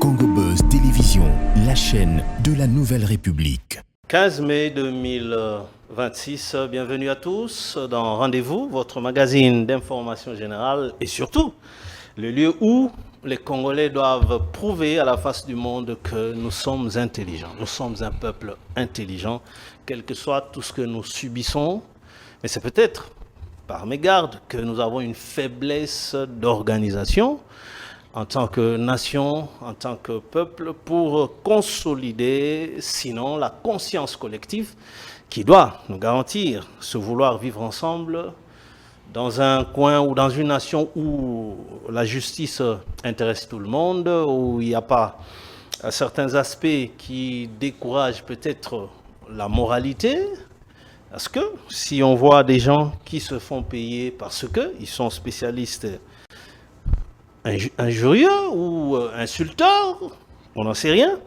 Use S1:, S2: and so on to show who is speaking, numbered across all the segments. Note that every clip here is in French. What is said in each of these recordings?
S1: Congo Buzz Télévision, la chaîne de la Nouvelle République.
S2: 15 mai 2026, bienvenue à tous dans Rendez-vous, votre magazine d'information générale et surtout le lieu où les Congolais doivent prouver à la face du monde que nous sommes intelligents. Nous sommes un peuple intelligent, quel que soit tout ce que nous subissons. Mais c'est peut-être par mégarde que nous avons une faiblesse d'organisation en tant que nation, en tant que peuple, pour consolider, sinon, la conscience collective qui doit nous garantir ce vouloir vivre ensemble dans un coin ou dans une nation où la justice intéresse tout le monde, où il n'y a pas certains aspects qui découragent peut-être la moralité. Parce que si on voit des gens qui se font payer parce qu'ils sont spécialistes injurieux ou insulteurs, on n'en sait rien,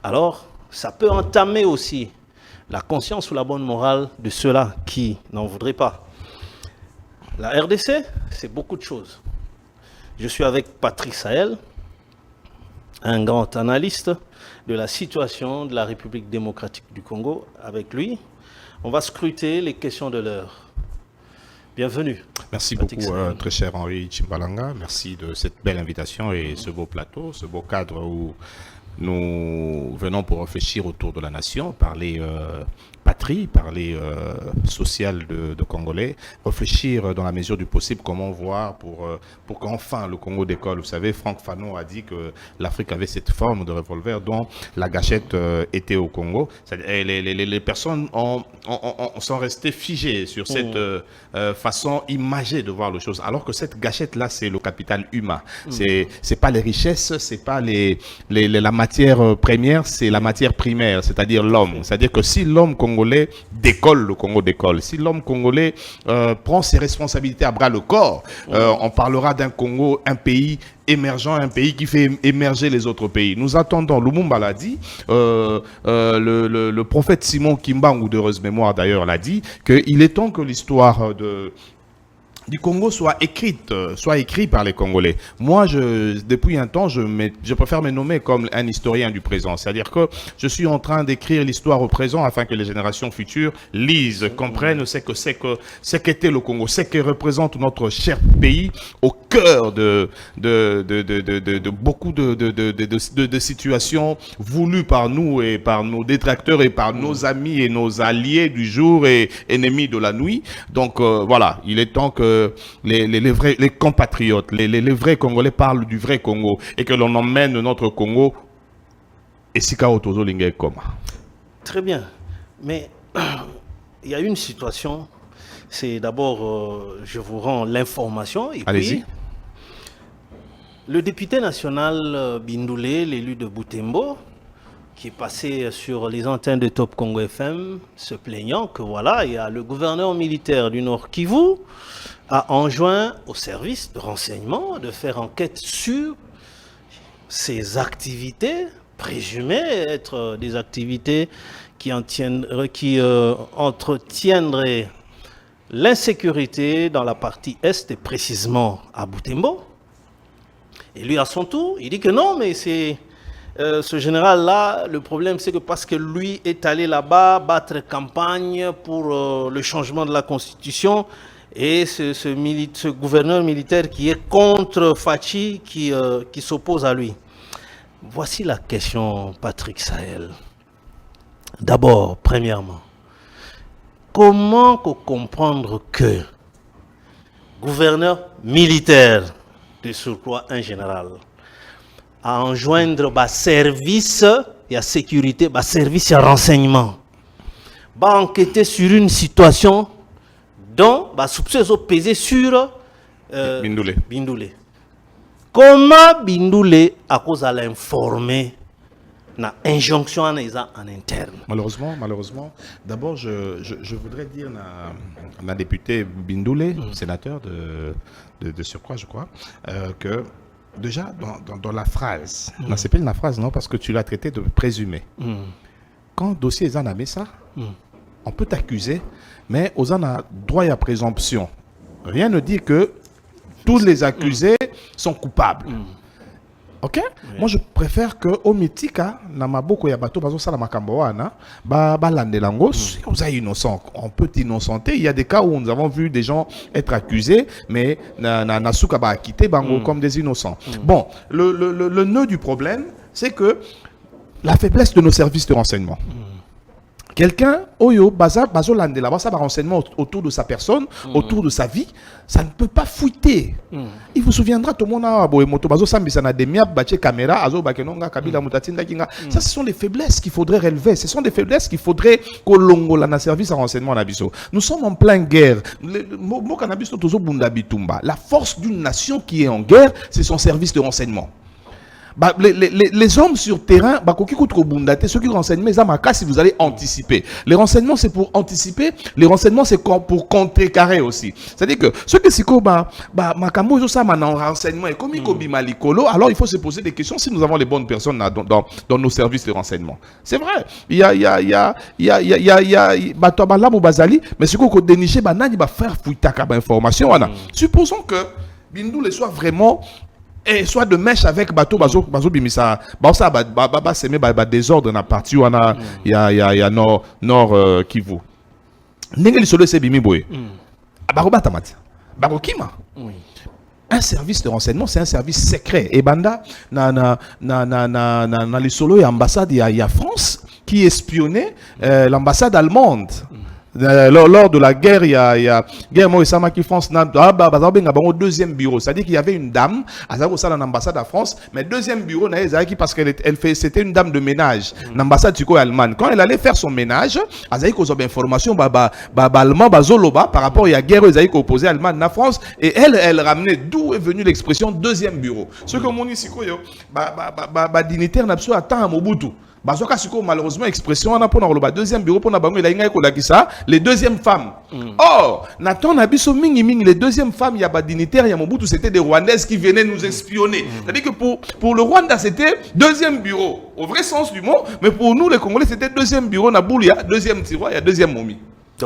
S2: alors ça peut entamer aussi la conscience ou la bonne morale de ceux-là qui n'en voudraient pas. La RDC, c'est beaucoup de choses. Je suis avec Patrick Sahel, un grand analyste de la situation de la République démocratique du Congo. Avec lui, on va scruter les questions de l'heure. Bienvenue.
S3: Merci Patrick beaucoup, très cher Henri Chimbalanga. Merci de cette belle invitation et ce beau plateau, ce beau cadre où nous venons pour réfléchir autour de la nation, parler patrie, parler social de Congolais, réfléchir dans la mesure du possible comment voir pour qu'enfin le Congo décolle. Vous savez, Franck Fanon a dit que l'Afrique avait cette forme de revolver dont la gâchette était au Congo. Les personnes sont restées figées sur cette façon imagée de voir les choses, alors que cette gâchette-là, c'est le capital humain. C'est pas les richesses, c'est pas la matière première, c'est la matière primaire, c'est-à-dire l'homme. C'est-à-dire que si l'homme congolais décolle, le Congo décolle. Si l'homme congolais prend ses responsabilités à bras le corps, on parlera d'un Congo, un pays émergent, un pays qui fait émerger les autres pays. Nous attendons, Lumumba l'a dit, le prophète Simon Kimbangu, d'heureuse mémoire d'ailleurs, l'a dit, qu'il est temps que l'histoire du Congo soit écrite par les Congolais. Moi, depuis un temps, je préfère me nommer comme un historien du présent. C'est-à-dire que je suis en train d'écrire l'histoire au présent afin que les générations futures lisent, comprennent ce qu'était le Congo, ce que représente notre cher pays au cœur de beaucoup de situations voulues par nous et par nos détracteurs et par nos amis et nos alliés du jour et ennemis de la nuit. Donc voilà, il est temps que les compatriotes, les vrais Congolais parlent du vrai Congo et que l'on emmène notre Congo et Sika Otozo Lingé Koma.
S2: Très bien, mais il y a une situation, c'est d'abord, je vous rends l'information. Allez-y. Le député national Bindoulé, l'élu de Butembo, qui est passé sur les antennes de Top Congo FM, se plaignant que voilà, il y a le gouverneur militaire du Nord Kivu a enjoint au service de renseignement de faire enquête sur ces activités présumées être des activités qui entretiendraient l'insécurité dans la partie Est et précisément à Butembo. Et lui, à son tour, il dit que non, mais c'est ce général-là, le problème, c'est que parce que lui est allé là-bas battre campagne pour le changement de la Constitution, et ce gouverneur militaire qui est contre Fachi, qui s'oppose à lui. Voici la question, Patrick Sahel. D'abord, premièrement, comment comprendre que gouverneur militaire, de surcroît un général, à enjoindre service et à sécurité, service et renseignement, enquêter sur une situation dont soupçon pesé sur Bindoulé. Comment Bindoulé, à cause de l'informer, na injonction en interne?
S3: Malheureusement, d'abord je voudrais dire à ma députée Bindoulé, sénateur de surcroît, je crois, que déjà, dans la phrase, c'est pas une phrase, non, parce que tu l'as traité de présumé. Quand dossier est en ça, on peut t'accuser, mais aux en a droit à présomption. Rien ne dit que tous les accusés sont coupables. Ok? Moi, je préfère que au Mitika, na maboko ya bato bazo sala makambo wana, ba landelango, si vous êtes innocent, on peut innocenter. Il y a des cas où nous avons vu des gens être accusés, mais na souka ba quitté bango comme des innocents. Bon, le nœud du problème, c'est que la faiblesse de nos services de renseignement. Quelqu'un, oyo, bazo landela, ça va renseignement autour de sa personne, autour de sa vie, ça ne peut pas fuiter. Il vous souviendra, tout le monde a moto, bazo sambisa na demia, bache caméra, azo bakenonga, kabila mutatinda kinga. Ça, ce sont des faiblesses qu'il faudrait relever. Ce sont des faiblesses qu'il faudrait kolongo la na service de renseignement na biso. Nous sommes en pleine guerre. La force d'une nation qui est en guerre, c'est son service de renseignement. Bah, les hommes sur terrain, bah, ceux qui renseignent, si vous allez anticiper. Les renseignements, c'est pour anticiper. Les renseignements, c'est pour contrecarrer aussi. C'est-à-dire que ceux qui s'y renseignement et comme alors il faut se poser des questions si nous avons les bonnes personnes dans nos services de renseignement. C'est vrai. Il y a mais ce qu'on déniche, faire fouiller information. Supposons que Bindou le soit vraiment et soit de mèche avec bateau bazo bimisa ça s'aimer désordre na partie où il y a nord Kivu ndenge solo c'est bimi boy barobata mati barokima un service de renseignement c'est un service secret et banda na les solo et ambassade il y a France qui espionnait l'ambassade allemande. Lors de la guerre, il y a guerre Moïsama qui France au deuxième bureau. C'est-à-dire qu'il y avait une dame, à l'ambassade à France, mais deuxième bureau, parce c'était une dame de ménage, l'ambassade allemande. Quand elle allait faire son ménage, elle avait des informations allemand par rapport à la guerre opposée Allemagne na France, et elle ramenait d'où est venue l'expression deuxième bureau. Ce que mon ici, dignitaire n'a pas atteint à Mobutu. Malheureusement, expression, on a pour le deuxième bureau pour les deuxièmes femmes. Or, Nathan Nabiso Ming, les deuxièmes femmes, il y a pas dignitaires, il y a Mobutu, c'était des Rwandaises qui venaient nous espionner. C'est-à-dire que pour le Rwanda, c'était deuxième bureau, au vrai sens du mot, mais pour nous, les Congolais, c'était deuxième bureau, il y a deuxième tiroir, il y a deuxième momie.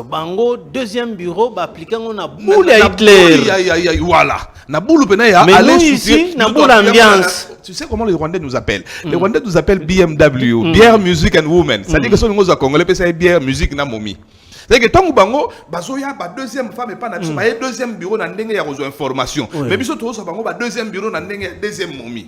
S2: Bango, deuxième bureau, appliquant on a boule à Hitler.
S3: Voilà. Mais nous
S2: ici, na boule ambiance.
S3: Tu sais comment les Rwandais nous appellent? Les Rwandais nous appellent BMW, Beer Music and Women. C'est-à-dire que ce sont les Congolais, c'est Beer Music na Momi. C'est-à-dire que tant que Bango, bazoya ba deuxième femme et pas na deuxième bureau na ndenge ya rezo information. Mais biso to so Bango ba deuxième bureau na ndenge deuxième Momi.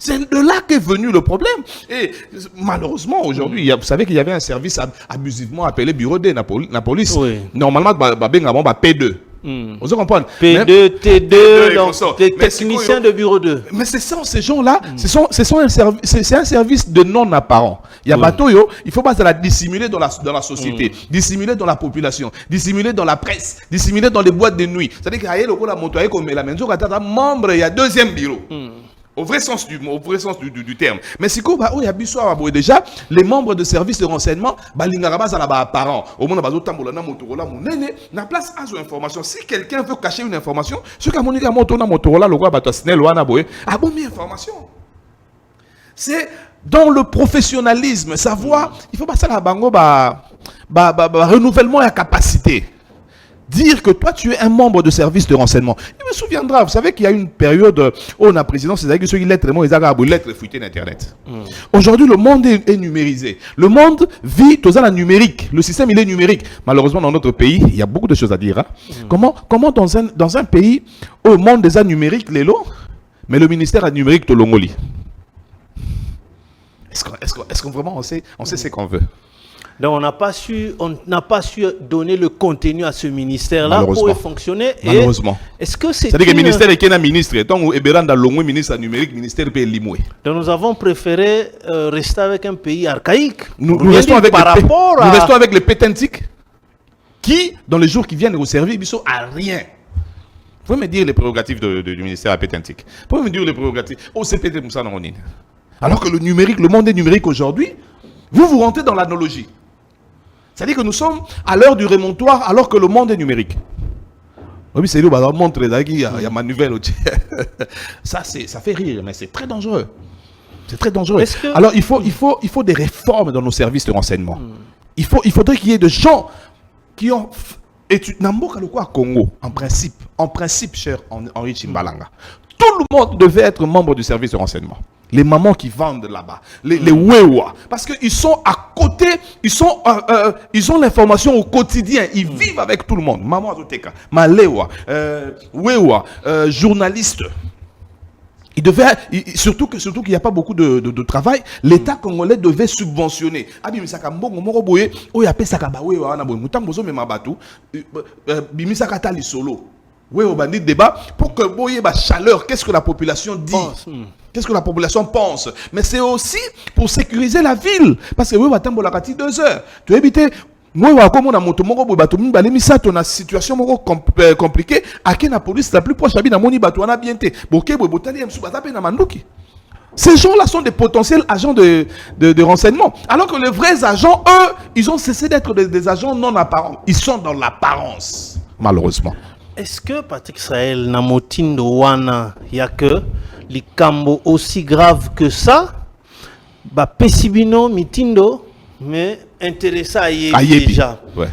S3: C'est de là qu'est venu le problème. Et malheureusement, aujourd'hui, vous savez qu'il y avait un service abusivement appelé Bureau D, la police. Oui. Normalement, P2. Vous comprenez?
S2: P2, T2, donc les techniciens de Bureau 2.
S3: Mais ces gens-là, c'est un service de non-apparent. Il y a bateau, il faut pas la dissimuler dans la société, dissimuler dans la population, dissimuler dans la presse, dissimuler dans les boîtes de nuit. C'est-à-dire qu'il y a le moto comme la maison, membre, il y a deuxième bureau. Au vrai sens du terme. Mais si déjà, les membres de services de renseignement, apparent. Au monde, na place à information. Si quelqu'un veut cacher une information, information. C'est dans le professionnalisme, savoir, il faut passer à la bango, renouvellement et capacité. Dire que toi, tu es un membre de service de renseignement. Il me souviendra, vous savez qu'il y a une période où on a président, c'est-à-dire que ceux qui lettres, ils lettres fuitées d'Internet. Aujourd'hui, le monde est numérisé. Le monde vit dans la numérique. Le système, il est numérique. Malheureusement, dans notre pays, il y a beaucoup de choses à dire. Hein. Comment dans un pays où le monde est numérique, les lots, mais le ministère est numérique de l'Ongolie. Est-ce qu'on vraiment on sait ce qu'on veut?
S2: Donc on n'a pas su donner le contenu à ce ministère-là pour fonctionner.
S3: Malheureusement.
S2: Est-ce que c'est
S3: que le ministère est un ministre, tant que Eberanda Longwe ministre numérique, ministère peut limouer.
S2: Donc nous avons préféré rester avec un pays archaïque.
S3: Nous restons avec les pétentiques qui, dans les jours qui viennent, nous servir, ils sont à rien. Vous pouvez me dire les prérogatives du ministère à pétentique. Vous pouvez me dire les prérogatives. Oh, c'est peut-être comme ça dans Ronine. Alors que le numérique, le monde est numérique aujourd'hui, vous rentrez dans l'analogie. C'est-à-dire que nous sommes à l'heure du remontoir alors que le monde est numérique. Oui, c'est lui qui va montrer il y a ma nouvelle. Ça fait rire, mais c'est très dangereux. C'est très dangereux. Alors il faut des réformes dans nos services de renseignement. Il faudrait qu'il y ait des gens qui ont étudié Namboka le quoi Congo, en principe, cher Henri Chimbalanga. Tout le monde devait être membre du service de renseignement.
S4: Les mamans qui vendent là-bas, les wewa, parce qu'ils sont à côté, ils ont l'information au quotidien, ils vivent avec tout le monde. Maman Azoteka, Malewa, wewa, journaliste. Il devait, surtout qu'il n'y a pas beaucoup de travail, l'État congolais devait subventionner. Bimisaka mbongo moko boye, o ya pesa ka ba wewa wana boye, mutambozo me mabatu, bimisaka tali solo. Oui, on va dire débat pour que vous ayez la chaleur. Qu'est-ce que la population dit? Qu'est-ce que la population pense? Mais c'est aussi pour sécuriser la ville. Parce que oui, on va attendre la 2 heures. Tu évites, moi, comme on a monté mon robot, on a situation compliquée. À qui la police la plus proche, on a bien été. Ces gens-là sont des potentiels agents de renseignement. Alors que les vrais agents, eux, ils ont cessé d'être des agents non apparents. Ils sont dans l'apparence, malheureusement.
S2: Est-ce que Patrick Sahel Namotindo Wana, il n'y a que les cambos aussi graves que ça? Bah, Pessibino, Mitindo, mais intéressé à y déjà.
S4: Ouais.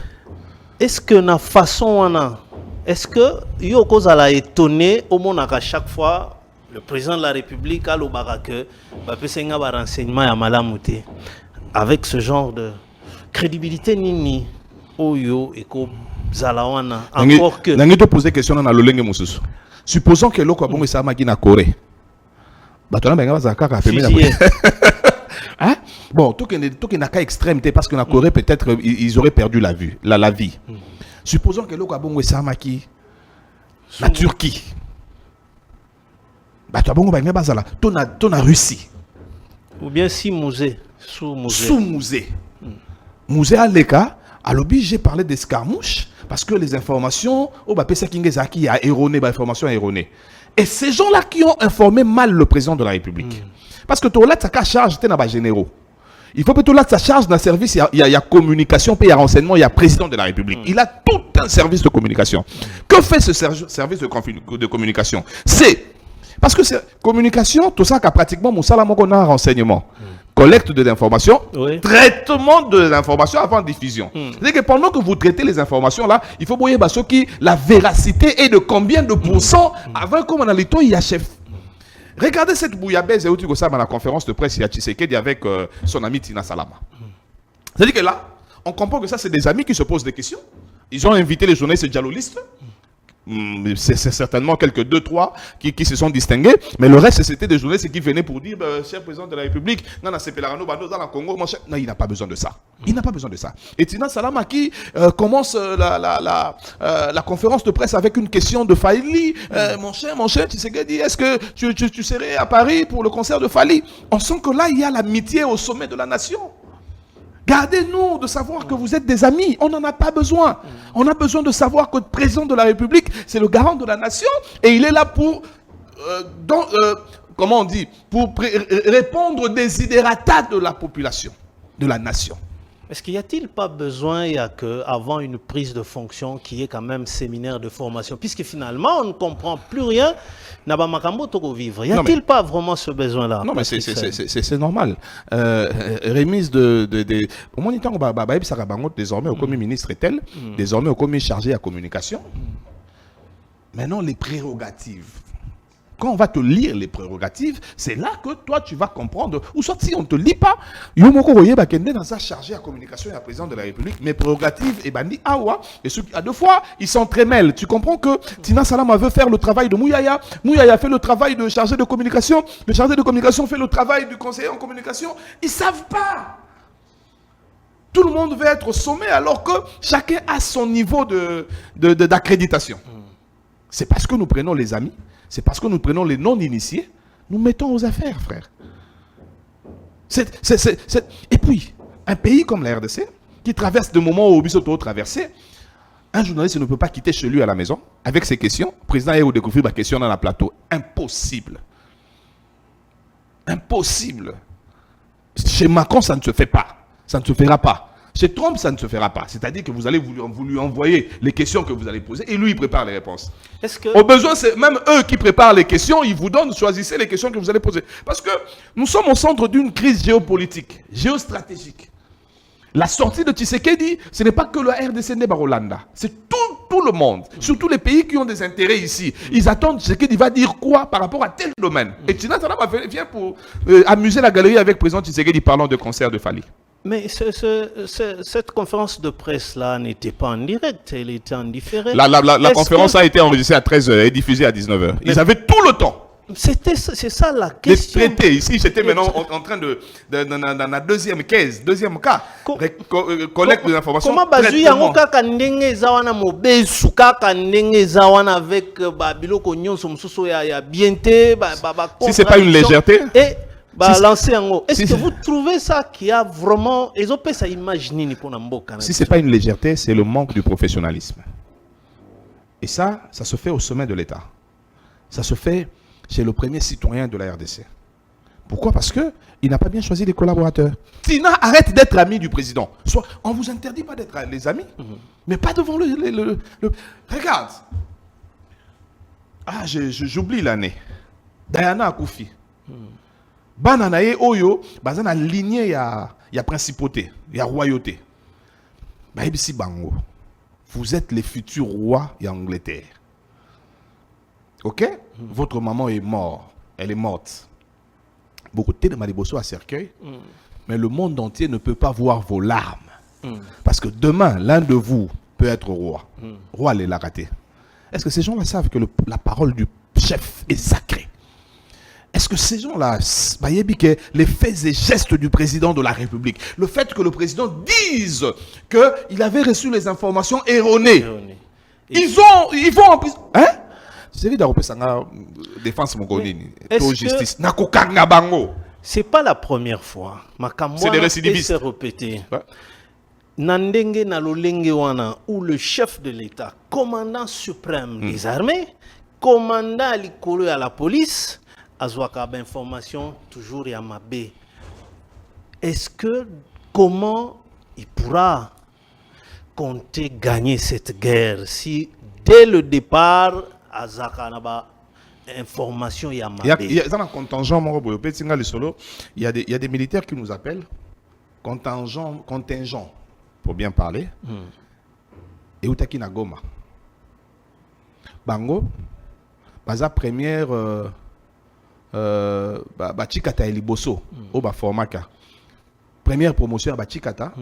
S2: Est-ce que na façon Wana, est-ce que Yoko Zala étonné au monde à chaque fois le président de la République a le barake, bah, Pessenga va renseignement à Malamouté avec ce genre de crédibilité nini, Oyo et Ko. Zalawana, encore que.
S4: Nangi te poser question dans le langue mususu. Supposons que l'oko abongo sa magi na Corée. Batona benga bazaka ka femi na. Hein? Bon, tout que n'a qu'à extrémité parce que na Corée peut-être ils auraient perdu la vie. Supposons que l'oko abongo sa magi la Turquie. Batona bongo benga bazala. Tona Russie.
S2: Ou bien si musée, sous
S4: musée. Musée à l'éca. Alors, j'ai parlé d'escarmouches parce que les informations, a erroné, information erronée. Et ces gens-là qui ont informé mal le président de la République. Parce que tu as charge, tu es généraux. Il faut que tu aies sa charge d'un service, il y a communication, puis il y a renseignement, il y a président de la République. Il a tout un service de communication. Que fait ce service de communication? C'est parce que communication, tout ça, pratiquement, mon salaire, on a un renseignement. Collecte de l'information, oui. Traitement de l'information avant diffusion. C'est-à-dire que pendant que vous traitez les informations là, il faut voir la véracité est de combien de pourcents avant qu'on a l'éton il y a chef. Regardez cette bouillabaisse et où ça dans la conférence de presse il y a Tshisekedi avec son ami Tina Salama. C'est-à-dire que là, on comprend que ça c'est des amis qui se posent des questions. Ils ont invité les journalistes dialogistes. C'est certainement quelques 2-3 qui se sont distingués, mais le reste c'était des journalistes qui venaient pour dire cher président de la République, dans le Congo, non, il n'a pas besoin de ça. Il n'a pas besoin de ça. Et Tina Salama qui commence la conférence de presse avec une question de Fali. Mon cher, tu sais que dit, est-ce que tu serais à Paris pour le concert de Fali? On sent que là il y a l'amitié au sommet de la nation. Gardez-nous de savoir que vous êtes des amis. On n'en a pas besoin. On a besoin de savoir que le président de la République, c'est le garant de la nation. Et il est là pour, comment on dit, pour répondre des desiderata de la population, de la nation.
S2: Est-ce qu'il n'y a-t-il pas besoin, il y a qu'avant une prise de fonction, qui est quand même séminaire de formation, puisque finalement, on ne comprend plus rien, y a-t-il pas vraiment ce besoin-là?
S4: Non, mais c'est normal. Remise au moins, désormais, au commis ministre est tel, désormais, au commis chargé à communication. Maintenant, les prérogatives. Quand on va te lire les prérogatives, c'est là que toi tu vas comprendre. Ou soit si on ne te lit pas, dans sa chargé à communication et à président de la République, mes prérogatives, et bandi awa, et à 2 fois, ils s'entremêlent. Tu comprends que Tina Salama veut faire le travail de Mouyaya, Mouyaya fait le travail de chargé de communication, le chargé de communication fait le travail du conseiller en communication. Ils ne savent pas. Tout le monde veut être au sommet alors que chacun a son niveau d'accréditation. C'est parce que nous prenons les amis. C'est parce que nous prenons les non-initiés, nous mettons aux affaires, frère. Et puis, un pays comme la RDC, qui traverse des moments où Bissoto traversé, un journaliste ne peut pas quitter chez lui à la maison avec ses questions. Le président a découvert ma question dans la plateau. Impossible. Impossible. Chez Macron, ça ne se fait pas. Ça ne se fera pas. Chez Trump, ça ne se fera pas. C'est-à-dire que vous allez vous lui envoyer les questions que vous allez poser et lui, il prépare les réponses. Au besoin, c'est même eux qui préparent les questions, ils vous donnent, choisissez les questions que vous allez poser. Parce que nous sommes au centre d'une crise géopolitique, géostratégique. La sortie de Tshisekedi, ce n'est pas que le RDC Nebarolanda. C'est tout tout le monde, surtout les pays qui ont des intérêts ici. Ils attendent ce qu'il va dire quoi par rapport à tel domaine. Et Tina Salama vient pour amuser la galerie avec le président Tshisekedi parlant de concert de Fali.
S2: Mais cette conférence de presse-là n'était pas en direct, elle était en différé.
S4: La conférence a été enregistrée à 13h et diffusée à 19h. Ils avaient tout le temps.
S2: C'est ça la question.
S4: Les traités, ici, j'étais maintenant en train dans la deuxième cas, collecte des informations.
S2: Comment bazu yango kaka ndenge eza wana mobesu kaka ndenge eza wana avec biloko nyonso mosusu ya bienté
S4: si c'est pas une légèreté
S2: et lancer yango. Est-ce que vous trouvez ça qui a vraiment ça imaginer pour na mboka?
S4: Si c'est pas une légèreté, c'est le manque du professionnalisme. Et ça se fait au sommet de l'État. Ça se fait chez le premier citoyen de la RDC. Pourquoi? Parce qu'il n'a pas bien choisi les collaborateurs. Tina, arrête d'être ami du président. On ne vous interdit pas d'être les amis, mais pas devant le... Regarde. Ah, j'oublie l'année. Diana Akoufi. Bananaye Oyo, bazana lignée ya principauté, ya royauté. Baïbisi Bango. Vous êtes les futurs rois d'Angleterre. Ok? Votre maman est morte. Elle est morte. Beaucoup de Maliboso à cercueil. Mais le monde entier ne peut pas voir vos larmes. Parce que demain, l'un de vous peut être roi. Roi, il l'a raté. Est-ce que ces gens-là savent que la parole du chef est sacrée? Est-ce que ces gens-là, les faits et gestes du président de la République, le fait que le président dise qu'il avait reçu les informations erronées, ils vont en prison. Hein? C'est défense mongolini, justice.
S2: C'est pas la première fois.
S4: C'est des récidivistes.
S2: C'est répété. Nandenge Nalolenge wana, où le chef de l'État, commandant suprême des armées, commandant à la police, Azwaka information toujours Yamabé. Est-ce que comment il pourra compter gagner cette guerre si dès le départ Azaka naba information Yamabé?
S4: Il y a un contingent il y a des militaires qui nous appellent contingent pour bien parler. Et Utaki Nagoma. Bango baza première Bachikata Eliboso au formaka. Première promotion à Bachikata.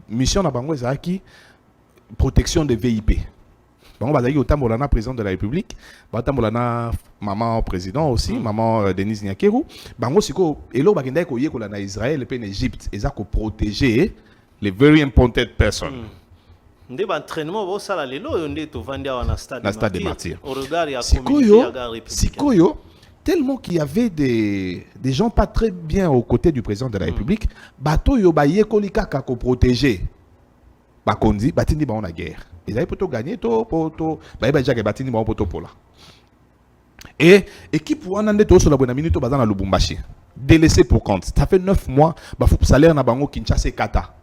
S4: Mission na bango ezaki protection des VIP. Bango bazaki otambolana président de la République, batambolana maman président aussi, maman Denise Nyakeru. Bango siko elo bakenda ko yekola na Israël et en Égypte, ezako protéger les very important persons.
S2: Ndé entraînement bo sala lelo ndé to vandia na stade
S4: des martyrs.
S2: Au regard ya
S4: Sikoyo tellement qu'il y avait des gens pas très bien aux côtés du président de la République, bato yo ba yekoli kaka ko protéger. Bakondi batindi ba on la guerre. Ils avaient plutôt gagné to ba déjà que batindi ba on poto pola. Et équipe wana ndé to so la bonne minute bazana na Lubumbashi. Délaissé pour compte. Ça fait 9 mois ba salaire na bango Kinshasa kata.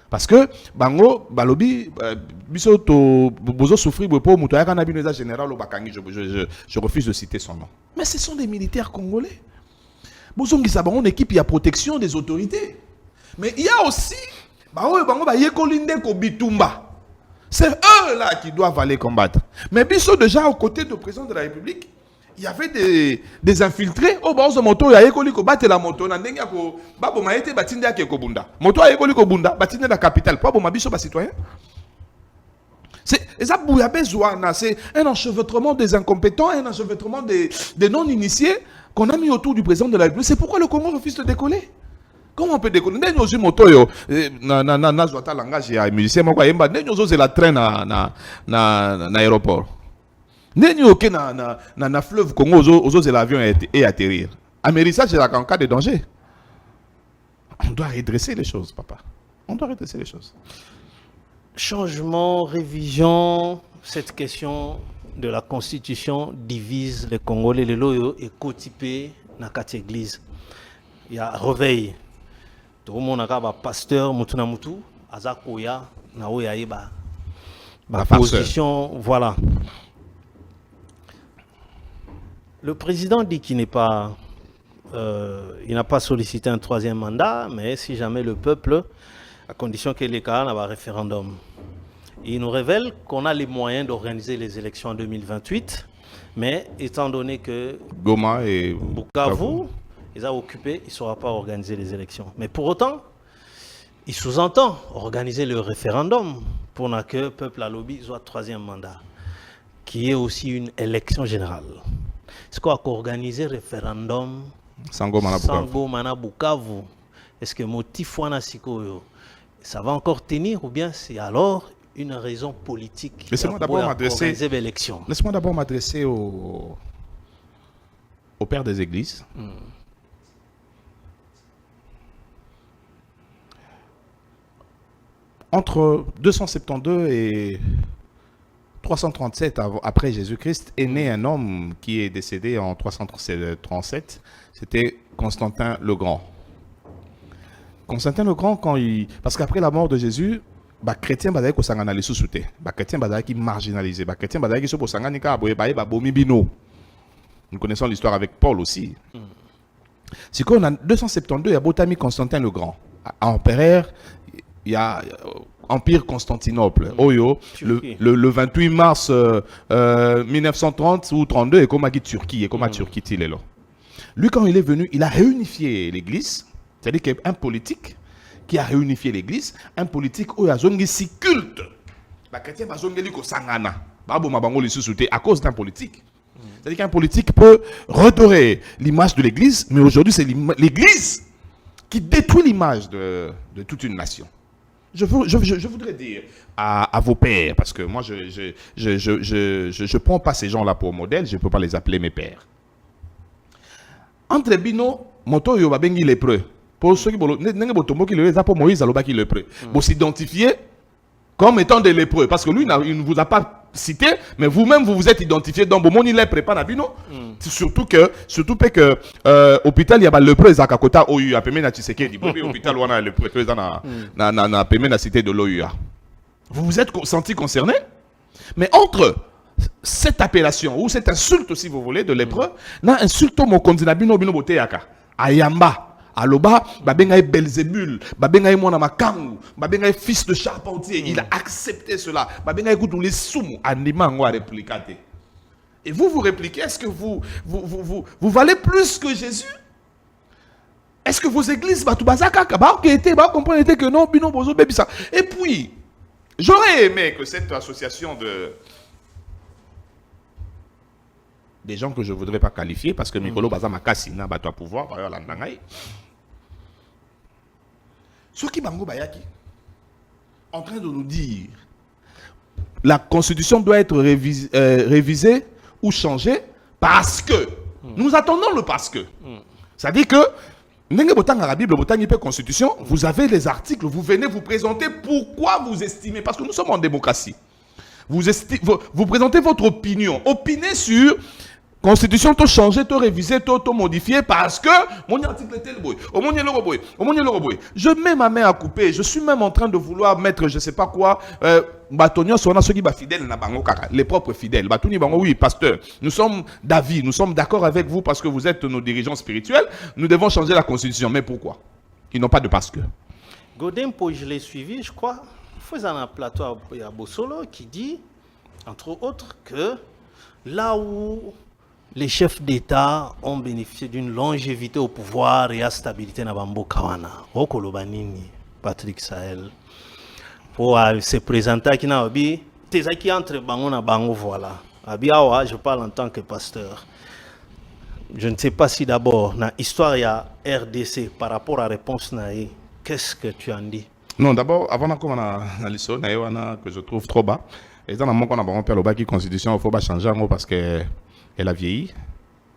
S4: Parce que bango balobi biso to bozo souffrir pour muto ya kana bino général au bakangi, je refuse de citer son nom. Mais ce sont des militaires congolais. Bozo ngisa bango une équipe, il y a protection des autorités. Mais il y a aussi bango ba yekolinde ko bitumba. C'est eux là qui doivent aller combattre. Mais biso déjà aux côtés du président de la République, il y avait des infiltrés. Oh, bah, moto ya yekoli ko battre la moto na ndenge ko babo maete batinde ke ko bunda. Moto ya yekoli ko bunda batinde la capitale. Pas bon ma biso ba citoyen. C'est un enchevêtrement des incompétents, un enchevêtrement des non-initiés qu'on a mis autour du président de la République. C'est pourquoi le Congo refuse de décoller. Comment on peut décoller? Nous sommes moto yo na zwata langage ya musicien moko yemba nous sommes la train na aéroport. N'est-ce pas na fleuve Congo aux l'avion et atterrir. Amérissage c'est en cas de danger. On doit redresser les choses, papa. On doit redresser les choses.
S2: Changement, révision, cette question de la Constitution divise les Congolais, les loyaux et co-typés dans quatre églises. Il y a réveil. Tout le monde a un pasteur, Mutuna Mutu, Azakoya, Naoya Eba. Ma position, voilà. Le président dit qu'il n'est pas, il n'a pas sollicité un troisième mandat, mais si jamais le peuple, à condition qu'il y ait un référendum. Il nous révèle qu'on a les moyens d'organiser les élections en 2028, mais étant donné que
S4: Goma et
S2: Bukavu, ils ont occupé, il ne saura pas organiser les élections. Mais pour autant, il sous-entend organiser le référendum pour que le peuple à lobby soit troisième mandat, qui est aussi une élection générale. C'est quoi qu'organiser référendum
S4: Sango
S2: Mana Bukavu? Est-ce que motif ça va encore tenir ou bien c'est alors une raison politique?
S4: Laissez-moi d'abord m'adresser au père des églises. Entre 272 et 337 après Jésus-Christ est né un homme qui est décédé en 337. C'était Constantin le Grand. Constantin le Grand, parce qu'après la mort de Jésus, les chrétiens badaï ko sangana les sous-soutés, les chrétiens badaï qui marginalisés, les chrétiens badaï qui sont pour sangani ka boye baye ba bomi bino. Nous connaissons l'histoire avec Paul aussi. C'est qu'on a 272, il y a Botami Constantin le Grand. Empereur, il y a Empire Constantinople. Oyo, le 28 mars 1930 ou 32, et comme Turquie, et comme Turquie il est là. Lui, quand il est venu, il a réunifié l'église. C'est-à-dire qu'un politique qui a réunifié l'église, un politique où il y a zone si culte. Les chrétiens ont zone qui sangana. À cause d'un politique. C'est-à-dire qu'un politique peut redorer l'image de l'église, mais aujourd'hui c'est l'église qui détruit l'image de toute une nation. Je voudrais dire à vos pères, parce que moi je prends pas ces gens-là pour modèle, je ne peux pas les appeler mes pères. Entre Bino, Moto Yoba Bengi lépreux. Pour ceux qui les pour Moïse Alobaki lépreux. Vous s'identifier comme étant des lépreux. Parce que lui, il ne vous a pas cité, mais vous-même, vous vous êtes identifié dans Bomoni lèpre pas Nabino. Surtout que hôpital, il y a le lépreux, Zakakota, Oyu, Apemé na Tshisekedi. Hôpital, on a le lépreux, na Apemé na cité de l'Oyu. Vous vous êtes senti concerné? Mais entre cette appellation, ou cette insulte, si vous voulez, de lépreux, na insulte mon kondinabino bino boteaka. Ayamba. Aloba, babengaï Belzébul, babengaï Mona Makangu, babengaï fils de charpentier, il a accepté cela. Babengaï Goudou les soumou, anima ngwa réplicate. Et vous répliquez, est-ce que vous valez plus que Jésus? Est-ce que vos églises, comprenez que non, bino bozo bebisa. Et puis, j'aurais aimé que cette association des gens que je ne voudrais pas qualifier, parce que Mikolo Baza Makasi n'a pas pouvoir, par exemple, l'Andangaï. Ceux qui Bango Bayaki, en train de nous dire, la constitution doit être révisée ou changée parce que, nous attendons le parce que. C'est-à-dire que, la Bible, Constitution, vous avez les articles, vous venez vous présenter pourquoi vous estimez, parce que nous sommes en démocratie. Vous présentez votre opinion. Opinez sur Constitution, tout changer, tout réviser, tout modifier parce que mon article était le boy. Je mets ma main à couper. Je suis même en train de vouloir mettre, je ne sais pas quoi, Batonio sur ceux qui sont fidèles, les propres fidèles. Batoni Bango, oui, pasteur. Nous sommes d'avis, nous sommes d'accord avec vous parce que vous êtes nos dirigeants spirituels. Nous devons changer la Constitution. Mais pourquoi? Ils n'ont pas de parce que.
S2: Godempo, je l'ai suivi, je crois. Faisant un plateau à Bossolo qui dit, entre autres, que là où les chefs d'État ont bénéficié d'une longévité au pouvoir et à stabilité na Bambo Kawana, Okolobanini, Patrick Sahel, pour se présenter à Kinaobi, t'es qui entre Bango na Bango, voilà. Abiawa, je parle en tant que pasteur. Je ne sais pas si d'abord, dans l'histoire, il y a RDC par rapport à la réponse naïe. Qu'est-ce que tu en dis?
S4: Non, d'abord, avant de l'histoire, que je trouve trop bas, et dans le moment qu'on a fait la constitution, il faut changer parce qu'elle a vieilli.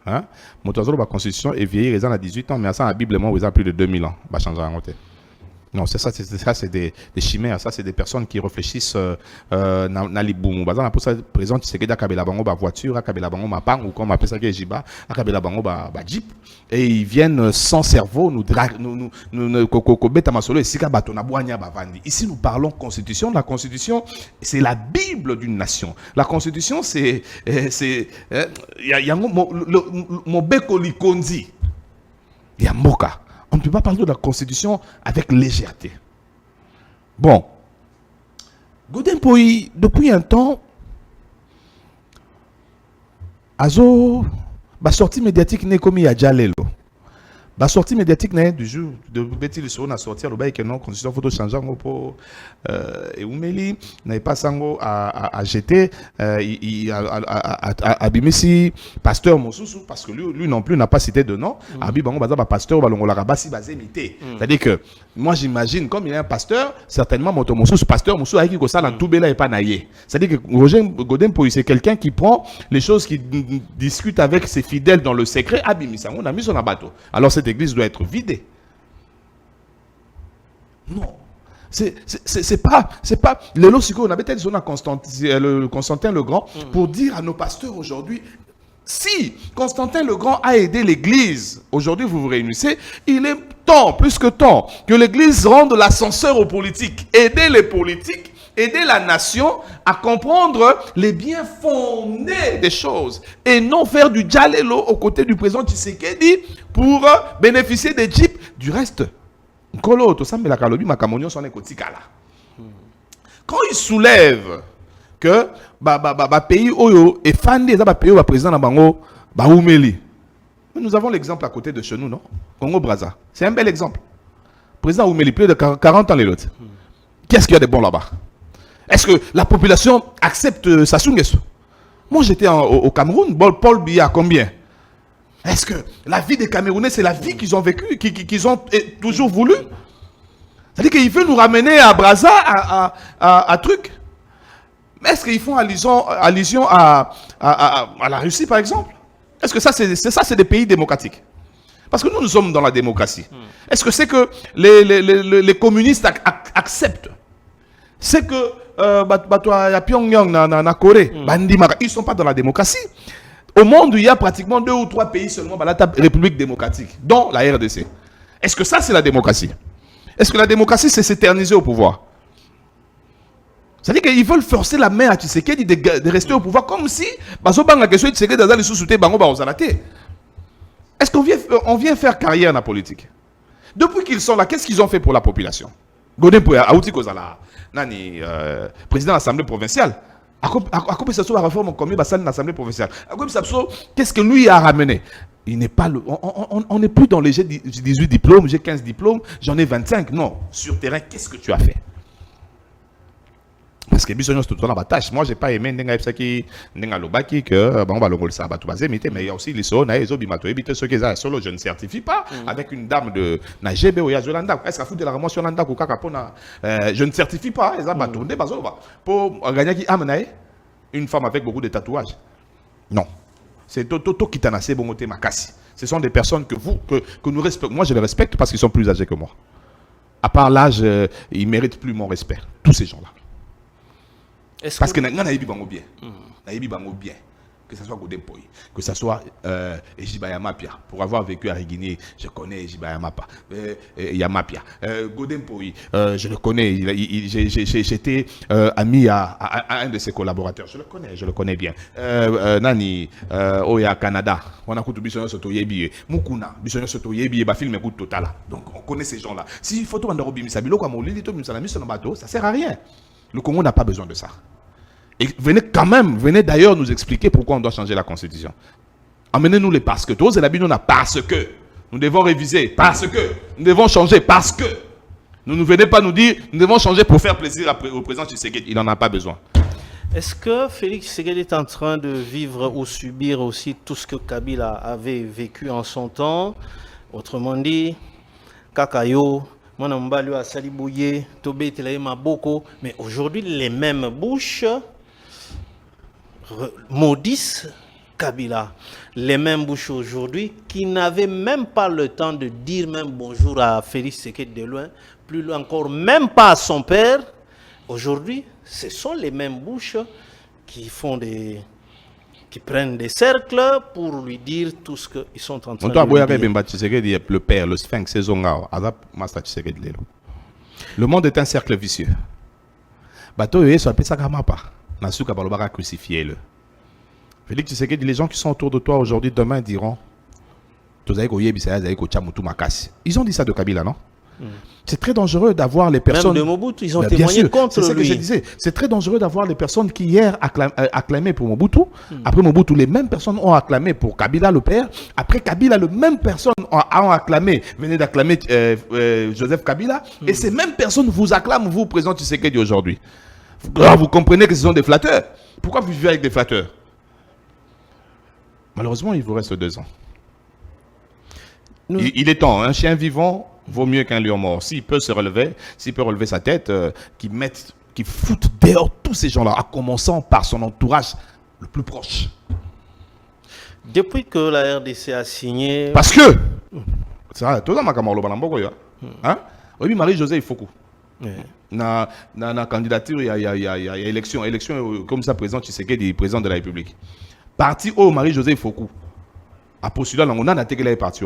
S4: Hein? La constitution est vieillie, ils ont 18 ans, mais ça, la Bible, ils ont plus de 2000 ans. Va changer. Non, c'est ça, c'est des chimères, ça, c'est des personnes qui réfléchissent dans les boum. Par exemple, pour ça, présent, c'est que d'Akabela Bango, voiture, Akabela Bango, ma pang, ou comme on appelle ça, Jiba, Akabela Bango, jeep, et ils viennent sans cerveau, nous draguent, nous, ici, nous parlons constitution. La constitution, c'est la Bible d'une nation. La constitution, c'est, mon bekoli kondi, il y a moka. On ne peut pas parler de la Constitution avec légèreté. Bon. Godin Poyi, depuis un temps, Azo, la sortie médiatique n'est comme il y a déjà l'eau. La sortie médiatique n'est du jour de Betty le soir à sortir le bail que non constitution photo changeant pour et Oumeli n'avait pas sango à jeter à Bimisi pasteur Mosusu parce que lui non plus n'a pas cité de nom Abi bango baza pasteur balongola rabasi basé imité c'est-à-dire que moi j'imagine comme il est un pasteur certainement moto Mosusu pasteur Mosusu avec qui ko sala tout bela et pas naïe c'est-à-dire que Roger Godin Poyi c'est quelqu'un qui prend les choses qui discute avec ses fidèles dans le secret Abimisango on a mis son abato alors cette église doit être vidée. Non. C'est pas le logico on avait peut-être son Constantin le Grand pour dire à nos pasteurs aujourd'hui si Constantin le Grand a aidé l'église, aujourd'hui vous vous réunissez, il est temps, plus que temps, que l'église rende l'ascenseur aux politiques, aider les politiques, aider la nation à comprendre les biens fondés des choses et non faire du djalelo aux côtés du président Tshisekedi pour bénéficier des jeeps. Du reste, quand il soulève que pays oyo et fandé ça pays au président na bango ba Oumeli. Nous avons l'exemple à côté de chez nous non Congo Brazza. C'est un bel exemple. Président Oumeli plus de 40 ans les autres. Qu'est-ce qu'il y a de bon là-bas? Est-ce que la population accepte Sassou Nguesso? Moi j'étais au Cameroun, Paul Biya combien? Est-ce que la vie des Camerounais c'est la vie qu'ils ont vécue, qu'ils ont toujours voulu? C'est-à-dire qu'il veut nous ramener à Brazza, à truc. Mais est-ce qu'ils font allusion à la Russie, par exemple? Est-ce que ça, c'est des pays démocratiques? Parce que nous sommes dans la démocratie. Est-ce que c'est que les communistes acceptent? C'est que Pyongyang, na Corée, ils ne sont pas dans la démocratie. Au monde, il y a pratiquement 2 ou 3 pays seulement dans la République démocratique, dont la RDC. Est-ce que ça, c'est la démocratie? Est-ce que la démocratie, c'est s'éterniser au pouvoir? C'est-à-dire qu'ils veulent forcer la main à Tshisekedi de rester au pouvoir comme si est-ce qu'on vient faire carrière dans la politique? Depuis qu'ils sont là, qu'est-ce qu'ils ont fait pour la population? Godin Poyi Aouti Kozala, président de l'Assemblée provinciale. À quoi ça soit la réforme comme il dans l'Assemblée provinciale? Qu'est-ce que lui a ramené? Il n'est pas on n'est plus dans les j'ai 18 diplômes, j'ai 15 diplômes, j'en ai 25. Non, sur terrain, qu'est-ce que tu as fait? Parce que moi j'ai pas aimé que mais il y a aussi les solo je ne certifie pas avec une dame de Najebe ou Yazolanda est-ce que de la remotion je ne certifie pas pour gagner une femme avec beaucoup de tatouages. Non, c'est Toto Kitanase Bongote Makasi. Ce sont des personnes que nous respectons. Moi je les respecte parce qu'ils sont plus âgés que moi. À part l'âge, ils méritent plus mon respect. Tous ces gens-là. Parce que que ce soit Godin Poyi, que ce soit Ejiba Yamapia, pour avoir vécu à Riguiné, je connais Ejiba Yamapia. Godin Poyi, je le connais, j'étais ami à un de ses collaborateurs, je le connais bien. Nani, Oya Canada, on a écouté Bissonio Soto Yebi, Mukuna, Bissonio Soto Yebi, film écoute total. Donc on connaît ces gens-là. Si photo Andarobi Misabilo, comme on lit, ça sert à rien. Le Congo n'a pas besoin de ça. Et venez d'ailleurs nous expliquer pourquoi on doit changer la constitution. Amenez-nous les parce que. Parce que. Nous devons réviser. Parce que. Nous devons changer. Parce que. Ne venez pas nous dire nous devons changer pour faire plaisir au président Tshisekedi. Il n'en a pas besoin.
S2: Est-ce que Félix Tshisekedi est en train de vivre ou subir aussi tout ce que Kabila avait vécu en son temps? Autrement dit, Kakayo, Manambalio a Salibouye, Tobé Telaïma Boko, mais aujourd'hui les mêmes bouches maudissent Kabila. Les mêmes bouches aujourd'hui qui n'avaient même pas le temps de dire même bonjour à Félix Tshisekedi de loin, plus loin encore, même pas à son père. Aujourd'hui, ce sont les mêmes bouches qui prennent des cercles pour lui dire tout ce qu'ils sont en train de dire.
S3: Le père, le sphinx, le monde est un cercle vicieux. Félix Tshisekedi, les gens qui sont autour de toi aujourd'hui, demain diront ils ont dit ça de Kabila, non?
S4: C'est très dangereux d'avoir les personnes...
S2: Même de Mobutu, ils ont
S4: Bien
S2: témoigné
S4: sûr,
S2: contre
S4: c'est ce que
S2: lui.
S4: je disais. C'est très dangereux d'avoir les personnes qui hier acclamaient pour Mobutu. Après Mobutu, les mêmes personnes ont acclamé pour Kabila le père. Après Kabila, les mêmes personnes ont acclamé, venaient d'acclamer Joseph Kabila. Et ces mêmes personnes vous acclament, vous, président Tshisekedi aujourd'hui. Alors, vous comprenez que ce sont des flatteurs. Pourquoi vous vivez avec des flatteurs? Malheureusement, il vous reste 2 ans. Il est temps, un chien vivant vaut mieux qu'un lion mort. S'il peut se relever, s'il peut relever sa tête, qu'il foute dehors tous ces gens-là, en commençant par son entourage le plus proche.
S2: Depuis que la RDC a signé...
S4: Parce que, c'est vrai, tout le monde hein? Oui, Marie-Josée Fokou. Na candidature, il y a élection, comme ça, président Tshisekedi, président de la République. Parti au Marie-Josée Fokou. A postulé, on a été que parti.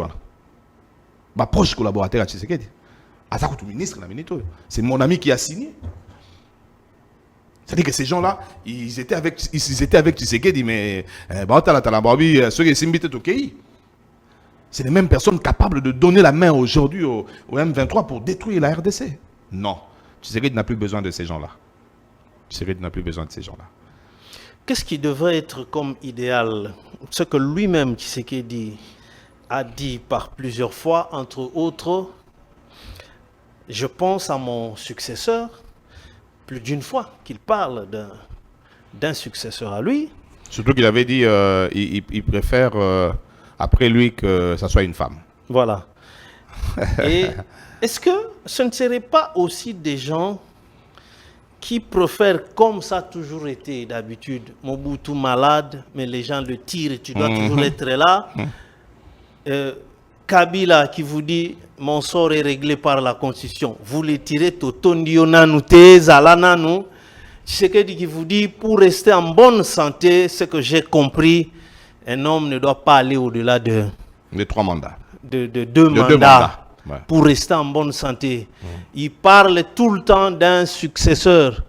S4: Ma proche collaborateur à Tshisekedi. Ministre, c'est mon ami qui a signé. C'est-à-dire que ces gens-là, ils étaient avec Tshisekedi, mais c'est les mêmes personnes capables de donner la main aujourd'hui au M23 pour détruire la RDC. Non, Tshisekedi n'a plus besoin de ces gens-là. Tshisekedi n'a plus besoin de ces gens-là.
S2: Qu'est-ce qui devrait être comme idéal? Ce que lui-même, Tshisekedi, a dit par plusieurs fois, entre autres, je pense à mon successeur, plus d'une fois qu'il parle d'un successeur à lui.
S3: Surtout qu'il avait dit il préfère après lui que ça soit une femme.
S2: Voilà. Et est-ce que ce ne serait pas aussi des gens qui préfèrent, comme ça a toujours été d'habitude, Mobutu malade, mais les gens le tirent, tu dois toujours être là. Kabila qui vous dit mon sort est réglé par la constitution, vous les tirez Totondionanute, Zalananu. Tshisekedi qui vous dit pour rester en bonne santé, ce que j'ai compris, un homme ne doit pas aller au-delà de
S3: 3 mandats.
S2: De 2 mandats. Ouais. Pour rester en bonne santé. Il parle tout le temps d'un successeur.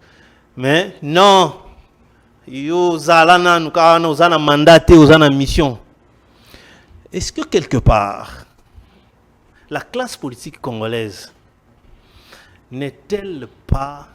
S2: Mais non, yo zalana nous avons mandaté, nous avons mission. Est-ce que quelque part, la classe politique congolaise n'est-elle pas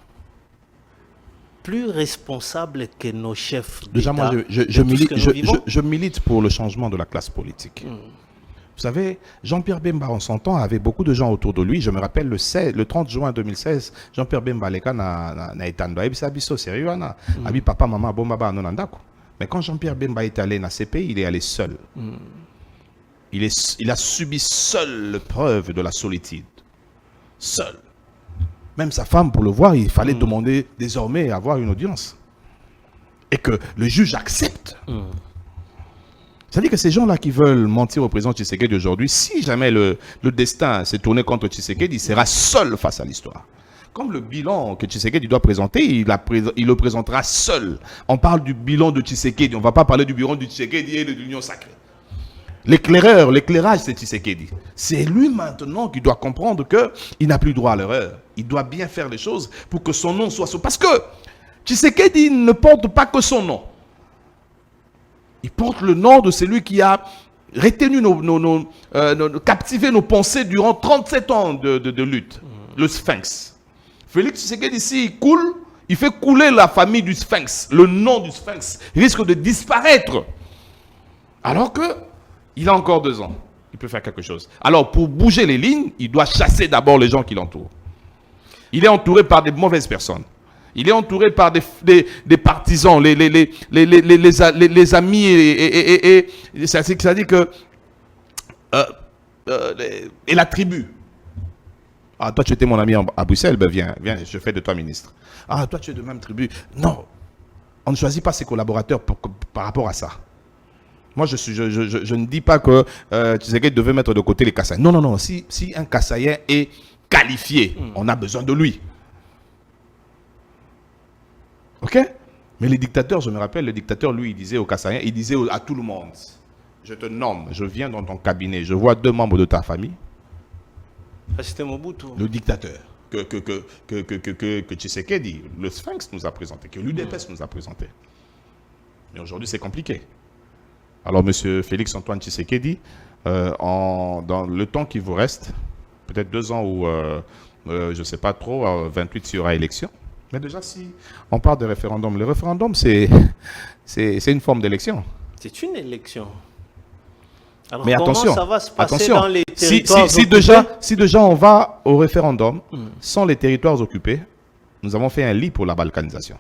S2: plus responsable que nos chefs d'État?
S4: Déjà, moi, je milite pour le changement de la classe politique. Vous savez, Jean-Pierre Bemba, en son temps, avait beaucoup de gens autour de lui. Je me rappelle le 30 juin 2016, Jean-Pierre Bemba na etando abiso sérieux na abi papa maman bomba nonandako. Mais quand Jean-Pierre Bemba est allé dans CPI, il est allé seul. Il a subi seul l'épreuve de la solitude. Seul. Même sa femme, pour le voir, il fallait demander désormais avoir une audience. Et que le juge accepte. C'est-à-dire que ces gens-là qui veulent mentir au président Tshisekedi aujourd'hui, si jamais le destin s'est tourné contre Tshisekedi, il sera seul face à l'histoire. Comme le bilan que Tshisekedi doit présenter, il le présentera seul. On parle du bilan de Tshisekedi, on ne va pas parler du bilan de Tshisekedi et de l'Union sacrée. L'éclairage, c'est Tshisekedi. C'est lui maintenant qui doit comprendre qu'il n'a plus droit à l'erreur. Il doit bien faire les choses pour que son nom soit sauvé. Parce que Tshisekedi ne porte pas que son nom. Il porte le nom de celui qui a retenu captivé nos pensées durant 37 ans de lutte. Le Sphinx. Félix Tshisekedi ici, il fait couler la famille du Sphinx. Le nom du Sphinx risque de disparaître. Alors que il a encore 2 ans. Il peut faire quelque chose. Alors, pour bouger les lignes, il doit chasser d'abord les gens qui l'entourent. Il est entouré par des mauvaises personnes. Il est entouré par des partisans, les amis, et c'est-à-dire que... et la tribu. Ah, toi, tu étais mon ami à Bruxelles, ben viens, je fais de toi ministre. Ah, toi, tu es de même tribu. Non, on ne choisit pas ses collaborateurs par rapport à ça. Moi, je ne dis pas que Tshisekedi devait mettre de côté les Kassaïens. Non. Si un Kassaïen est qualifié, on a besoin de lui. Ok? Mais les dictateurs, je me rappelle, le dictateur, lui, il disait aux Kassaïens, il disait à tout le monde, je te nomme, je viens dans ton cabinet, je vois 2 membres de ta famille.
S2: C'était Mobutu.
S4: Le dictateur que Tshisekedi, le Sphinx nous a présenté, que l'UDPS nous a présenté. Mais aujourd'hui, c'est compliqué. Alors, M. Félix Antoine Tshisekedi, dans le temps qui vous reste,
S3: peut-être 2 ans ou je ne sais pas trop, 28 il y aura élection. Mais déjà, si on parle de référendum, le référendum, c'est une forme d'élection.
S2: C'est une élection. Alors,
S3: Mais
S2: comment
S3: attention,
S2: ça va se passer
S3: attention.
S2: dans les territoires
S3: Si déjà on va au référendum sans les territoires occupés, nous avons fait un lit pour la balkanisation.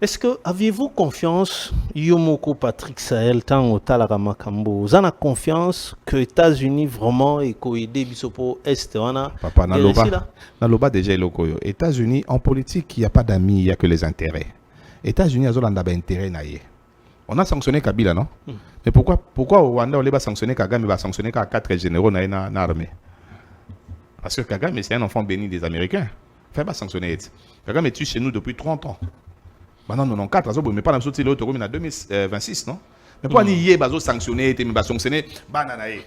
S2: Est-ce que aviez-vous confiance, Yomoko Patrick Sahel, tant au Talarama Kambo, vous en avez confiance que les États-Unis vraiment et qu'aider Bisopo Est,
S3: Papa, Naloba déjà lokoyo. États-Unis, en politique, il n'y a pas d'amis, il n'y a que les intérêts. États-Unis, ils ont intérêt. On a sanctionné Kabila, non? Mais pourquoi au Rwanda, on va sanctionner Kagame, va sanctionner 4 généraux dans l'armée? Parce que Kagame, c'est un enfant béni des Américains. Il ne faut pas sanctionner. Kagame est chez nous depuis 30 ans. Maintenant, 94, mais pas dans le autre, en 2026, non? Mais pourquoi ni yé, bazo sanctionné, mais sanctionné, bananae.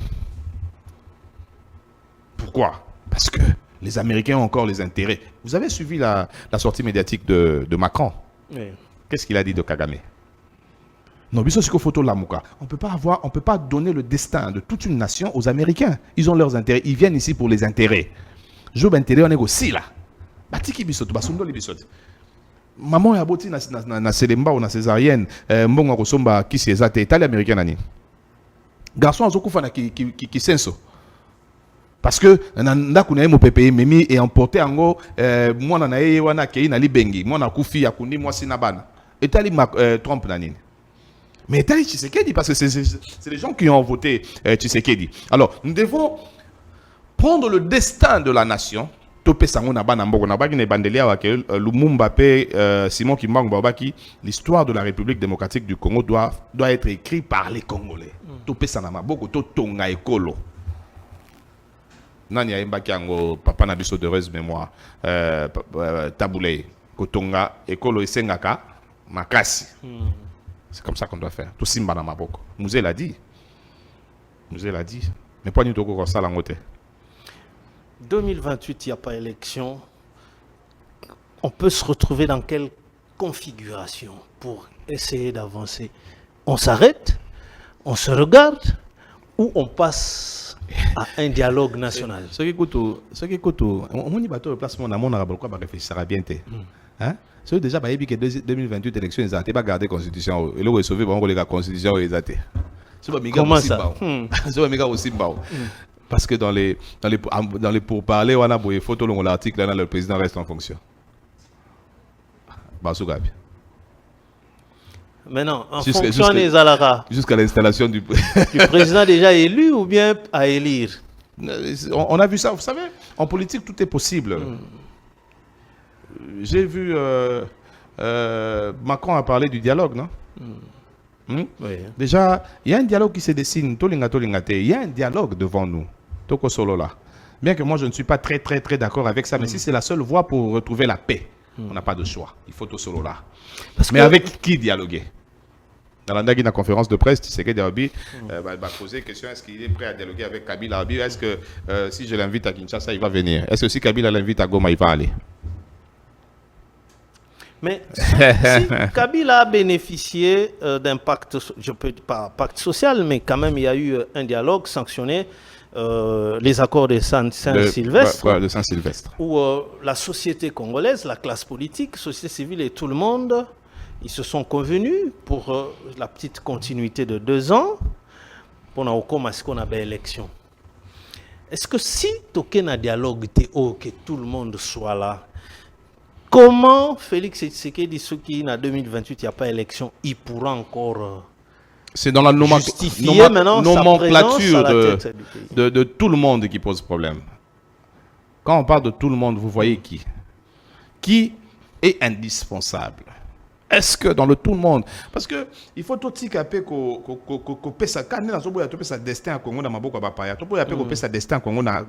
S3: Pourquoi? Parce que les Américains ont encore les intérêts. Vous avez suivi la sortie médiatique de Macron?
S2: Oui.
S3: Qu'est-ce qu'il a dit de Kagame? Non, mais c'est photo Lamouka. On peut pas donner le destin de toute une nation aux Américains. Ils ont leurs intérêts. Ils viennent ici pour les intérêts. Je veux intérêt, on est aussi là. Batiki bisot, basundo li bisot. Maman ya boti na Selemba ou na césarienne, mbongo kosomba kisi ezate Italie américaine nani. Garçon azokufa na ki senso. Parce que ndako na mo PPE memi et emporté ango mwana na ye wana kei na libengi, mwana kufi ya kundi mwasi na bana. Italie Trump na nini. Mais Italie Tshisekedi, parce que c'est les gens qui ont voté Tshisekedi. Alors, nous devons prendre le destin de la nation. Lumumba, Simon Kimbangu Babaki, l'histoire de la République démocratique du Congo doit être écrite par les Congolais. Topé Sanama, beaucoup to tonga ekolo. Nani Mbaki ango papa na biso de heureuse mémoire. Taboulé, Kotonga ekolo esengaka makasi. C'est comme ça qu'on doit faire. Tout Simba na maboko. Musée l'a dit. Mais pas du tout comme ça l'angote.
S2: 2028, il n'y a pas élection. On peut se retrouver dans quelle configuration pour essayer d'avancer? On s'arrête, on se regarde ou on passe à un dialogue national?
S3: Ce qui écoute, on y va tout le placement dans mon arabe, quoi, réfléchira bien. Hein? C'est déjà que 2028 élections, ils n'ont pas gardé la constitution. Ils ont sauvé la constitution. Comment ça? Parce que dans les pourparlers, on a des photos dans l'article, là, le président reste en fonction.
S2: Maintenant, en fonction des Alara.
S3: Jusqu'à l'installation du
S2: président déjà élu ou bien à élire?
S3: On a vu ça, vous savez, en politique, tout est possible. J'ai vu Macron a parlé du dialogue, non? Oui. Déjà, il y a un dialogue qui se dessine. Il y a un dialogue devant nous. Toko solo là. Bien que moi je ne suis pas très d'accord avec ça, mais si c'est la seule voie pour retrouver la paix, on n'a pas de choix. Il faut tout solo là. Mais avec qui dialoguer? Dans la conférence de presse, Tshisekedi Arabi va poser la question, est-ce qu'il est prêt à dialoguer avec Kabila Arabi? Est-ce que si je l'invite à Kinshasa, il va venir? Est-ce que si Kabila l'invite à Goma, il va aller?
S2: Mais si Kabila a bénéficié d'un pacte, je peux pas pacte social, mais quand même il y a eu un dialogue sanctionné, les accords de Saint-Sylvestre,
S3: de Saint-Sylvestre,
S2: où la société congolaise, la classe politique, société civile et tout le monde, ils se sont convenus pour la petite continuité de 2 ans pour ce qu'on appelle élection. Est-ce que si token a dialogue théo que tout le monde soit là? Comment Félix Tshisekedi, ceux qui en 2028, il n'y a pas élection, il pourra encore
S3: c'est dans la
S2: justifier maintenant
S3: nomenclature de tout le monde qui pose problème. Quand on parle de tout le monde, vous voyez qui est indispensable? Est-ce que dans le tout le monde, parce que il faut tout petit capé qu'on pèse sa destin à Congo dans ma boca papaya, tout pour qu'on pèse sa destin à Congo na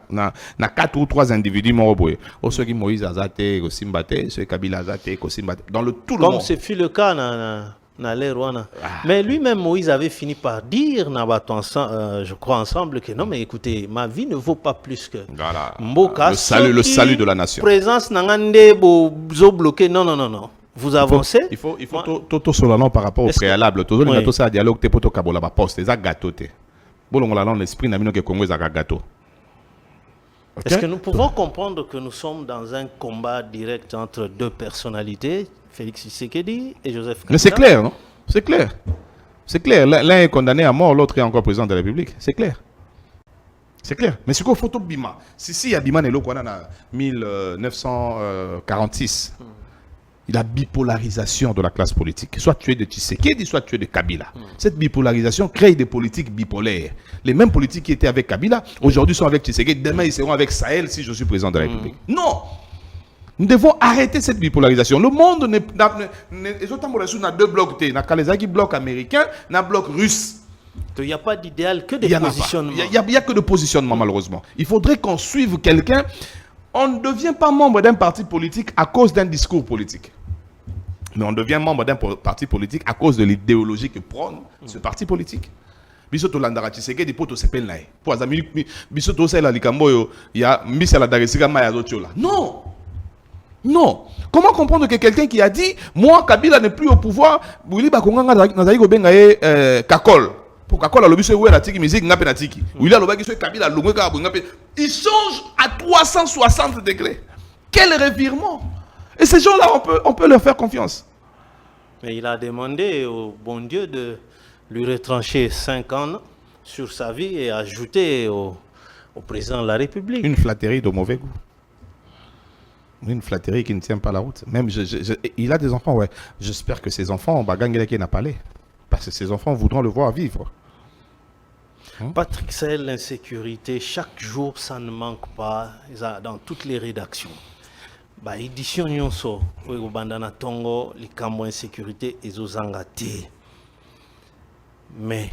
S3: 4 ou 3 individus morboy. Au ceux qui Moïse Azate, au Simbate, ceux Kabila Azate, au Simbate, dans le tout le monde.
S2: Comme ce fut le cas dans les Rwanda. Mais lui-même Moïse avait fini par dire je crois ensemble que non mais écoutez, ma vie ne vaut pas plus que
S3: voilà.
S2: Mboka,
S3: le salut de la nation.
S2: Présence n'angande bo bloqué non. Vous avancez.
S3: Il faut tout solano par rapport au préalable. Tout le monde a dialogue te poto kabola ba poste. Ça gâteau te. Bolongo la l'esprit na mino que Congo est gâteau.
S4: Ok?
S2: Est-ce que nous pouvons comprendre que nous sommes dans un combat direct entre deux personnalités, Félix Tshisekedi et Joseph Kabila?
S4: Mais c'est clair, non? C'est clair. C'est clair. L'un est condamné à mort, l'autre est encore président de la République. C'est clair. C'est clair. Mais c'est quoi photo Bima? Si, il y a Bima Nelo, en 1946. Il y a bipolarisation de la classe politique. Soit tu es de Tshisekedi, soit tu es de Kabila. Cette bipolarisation crée des politiques bipolaires. Les mêmes politiques qui étaient avec Kabila, aujourd'hui sont avec Tshisekedi, demain ils seront avec Sahel si je suis président de la République. Non! Nous devons arrêter cette bipolarisation. Le monde n'a deux blocs. Il y a un bloc américain, un bloc russe.
S2: Il n'y a pas d'idéal, que des
S4: Il
S2: positionnements.
S4: n'y a que de positionnement, malheureusement. Il faudrait qu'on suive quelqu'un. On ne devient pas membre d'un parti politique à cause d'un discours politique. Mais on devient membre d'un parti politique à cause de l'idéologie que prône ce parti politique. Bisoto landara Tshisekedi poto sepel nae. Pour azami bisoto sela likambo yo ya misala daresika maya zotiola. Non. Non. Comment comprendre que quelqu'un qui a dit moi Kabila n'est plus au pouvoir, Willy Bakonganga nazali ko benga Kakol. Pour Kakol a lobiso we la tiki musique ngape na tiki. Willy a lobaki so Kabila longwe ka ngape. Il change à 360 degrés. Quel revirement. Et ces gens-là on peut leur faire confiance.
S2: Mais il a demandé au bon Dieu de lui retrancher 5 ans sur sa vie et ajouter au président de la République.
S4: Une flatterie de mauvais goût. Une flatterie qui ne tient pas la route. Même il a des enfants, ouais. J'espère que ses enfants, Bagangeleke n'a pas l'air. Parce que ses enfants voudront le voir vivre.
S2: Patrick Sahel, l'insécurité, chaque jour, ça ne manque pas dans toutes les rédactions. Édition nyonso, bandana tongo, likambo insécurité, ezozangate. Mais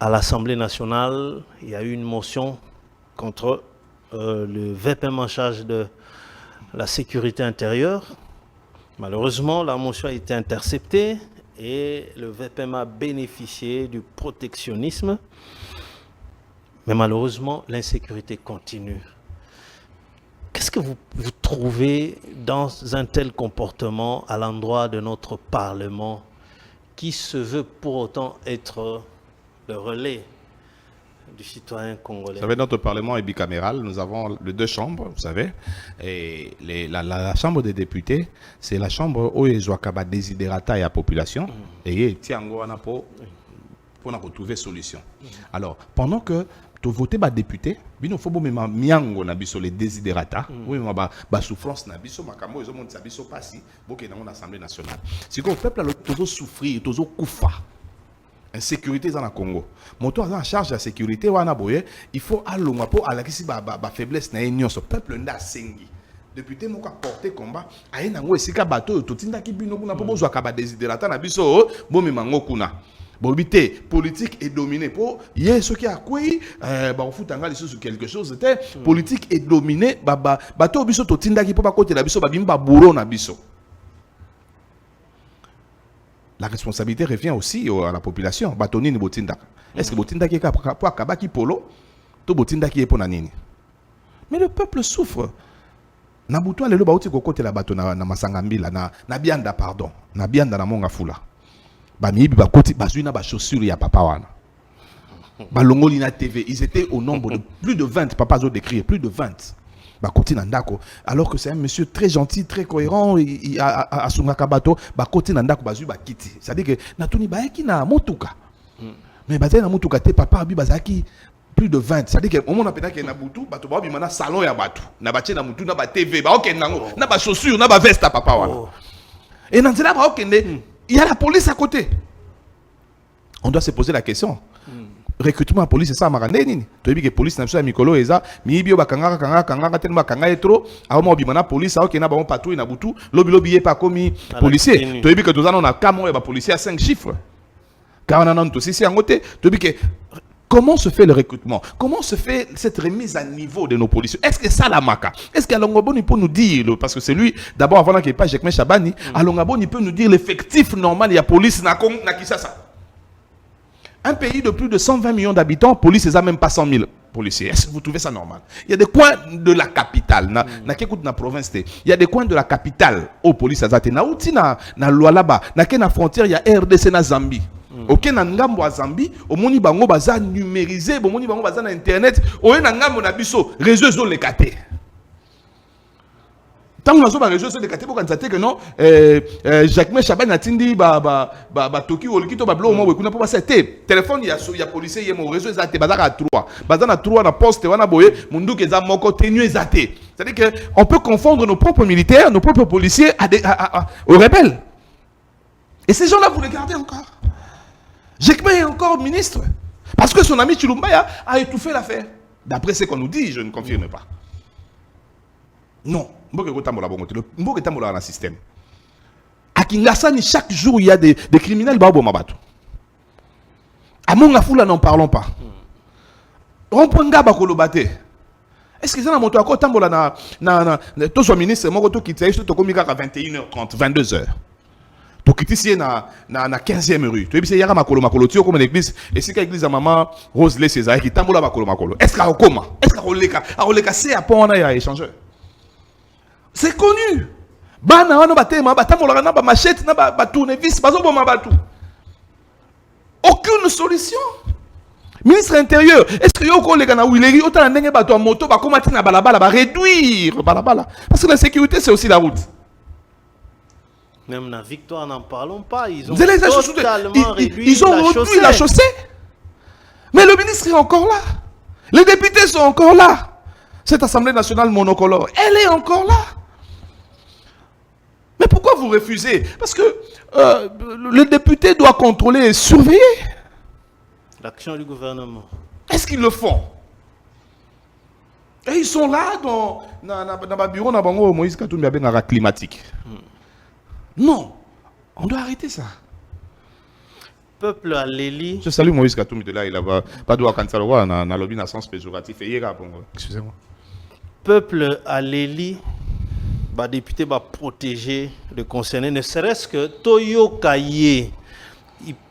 S2: à l'Assemblée nationale, il y a eu une motion contre le VPM en charge de la sécurité intérieure. Malheureusement, la motion a été interceptée et le VPM a bénéficié du protectionnisme. Mais malheureusement, l'insécurité continue. Qu'est-ce que vous trouvez dans un tel comportement à l'endroit de notre Parlement qui se veut pour autant être le relais du citoyen congolais?
S4: Vous savez, notre Parlement est bicaméral. Nous avons les deux chambres, vous savez. Et la Chambre des députés, c'est la chambre où il y a désiderata et la population. Et il y a pour trouver solution. Alors, pendant que tu votes les députés, il faut que les désiderata, la souffrance, la l'Assemblée nationale. Si le peuple a souffrir, il a souffert. Insécurité dans le Congo. Mon tour en charge de la sécurité, il faut aller pour la faiblesse de l'union. Ce peuple n'a sengi. Député mon porté combat, aïe nango esika bateau, tout tinda ki bino kuna pour besoin kaba désiderata na biso, bon me mango kuna. Bolbité politique est dominée pour hier ce qui a quoi on fout en gars sur quelque chose c'était politique est dominée bateau biso tout tinda ki pour pas côté la biso babimba bourreau na biso. La responsabilité revient aussi à la population. Batoni ni botinda. Est-ce que botinda qui est pour akaba ki polo, tout botinda qui est pour nanini. Mais le peuple souffre. Na buto lelo bauti ko côté la bato na masangambila na bianda pardon. Na bianda na monga fula. Ba mibi ba côté bazui na ba chaussures ya papa wana. Ba longoli na TV, ils étaient au nombre de plus de 20, papa zo décrire plus de 20. Alors que c'est un monsieur très gentil, très cohérent, à Sungaka Bato, Bakoti Nandako Bazu Bakiti. C'est-à-dire que Natuni Baeki na Motuka. Mais Bazé na Motuka, te papa Abi Bazaki, plus de 20. C'est-à-dire que au moment où on a Nabutu, Bato Babi Mana salon ya Batu. Nabaché na Mutu, Naba TV, Baoke Nango, Naba chaussures, Naba veste à papa wana. Et Nanzela Baoke, il y a la police à côté. On doit se poser la question. Recrutement à police c'est ça marandé nini to yebi que police na biso ya mikolo eza miibi ba kangaka tellement kanga etro awo bimana police awo kena ba on patrouille na butu lobi ye pas commis policier to yebi que tozana na camo ba policier à 5 chiffres car on a non to si angote to yebi que comment se fait le recrutement? Comment se fait cette remise à niveau de nos policiers? Est-ce que ça la maka? Est-ce qu'Alongaboni peut nous dire, parce que c'est lui, d'abord avant qu'il n'y ait pas Jekme Chabani, Alongaboni peut nous dire l'effectif normal, il y a police na Kisasa. Un pays de plus de 120 millions d'habitants, police n'a même pas 100 000 policiers. Est-ce que vous trouvez ça normal? Il y a des coins de la capitale, na province, il y a des coins de la capitale où police azate na outi na loi là-bas, na frontière il y a RDC na Zambie. Ok, na ngambo wa Zambie, au moni bango baza numérisé, au moni bango baza na internet, au na ngambo na biso réseau zo le katé. Tant que nous avons réseau de catégories, on sait que non, Jacques Chaban a tindi Toki ou le kito ba blo mo we kuna po basete téléphone ya policier yemo réseau ezate bazaka 3 bazana 3 na poste wana boye mundu ke za moko tenu ezate. C'est-à-dire que on peut confondre nos propres militaires, nos propres policiers aux rebelles. Et ces gens-là vous les gardez encore. Jacques est encore ministre parce que son ami Chilumbaya a étouffé l'affaire. D'après ce qu'on nous dit, je ne confirme pas. Non. Mboke tambola dans le système. À Kingasani, chaque jour, il y a des criminels. À Mongafoula, n'en parlons pas. Romponga Bakolobate. Est-ce que ça n'a monté à quoi tambola na tout son ministre, mon retour qui t'aille, tout comme à 21h30, 22h. Tout qui ici na 15e rue. Tu sais, il y a Makolo, tu comme l'église. Et si l'église à maman Rosely César qui tambola Makolo. Est-ce qu'à Okoma? Est-ce qu'à Oleka? C'est à Pont, on a échangé. C'est connu. Bana wana batema batamolaka na ba machette na ba tournevis bazoboma batu. Aucune solution. Ministre intérieur, est-ce que yo ko leka na wileri autant ndenge bato moto ba komati na balabala ba réduire balabala parce que la sécurité c'est aussi la route.
S2: Même la Victoire n'en parlons pas, ils ont
S4: ils ont réduit la chaussée. Mais le ministre est encore là. Les députés sont encore là. Cette Assemblée nationale monocolore, elle est encore là. Mais pourquoi vous refusez? Parce que le député doit contrôler et surveiller
S2: l'action du gouvernement.
S4: Est-ce qu'ils le font? Et ils sont là dans le bureau de Moïse Katumbi avec climatique. Non, on doit arrêter ça.
S2: Peuple à l'Élie.
S3: Je salue Moïse Katumbi de là, il a pas de Kansalwa, dans le lobby dans sens péjoratif. Excusez-moi.
S2: Peuple à l'Élie. Bah, député va protéger le concerné, ne serait-ce que Toyo Kaye.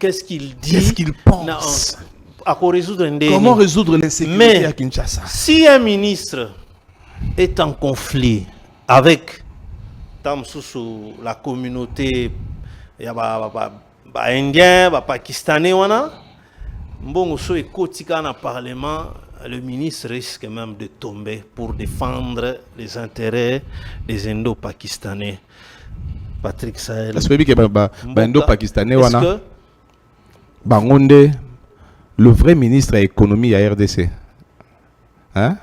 S2: Qu'est-ce qu'il dit?
S4: Qu'est-ce qu'il pense?
S2: Comment
S4: résoudre l'insécurité à Kinshasa?
S2: Si un ministre est en conflit avec la communauté indien, pakistanais, Mbongoso et Kotika dans le Parlement, le ministre risque même de tomber pour défendre les intérêts des Indo-Pakistanais. Patrick Sahel.
S3: Est-ce que Indo-Pakistanais, le vrai ministre à l'économie à RDC, hein?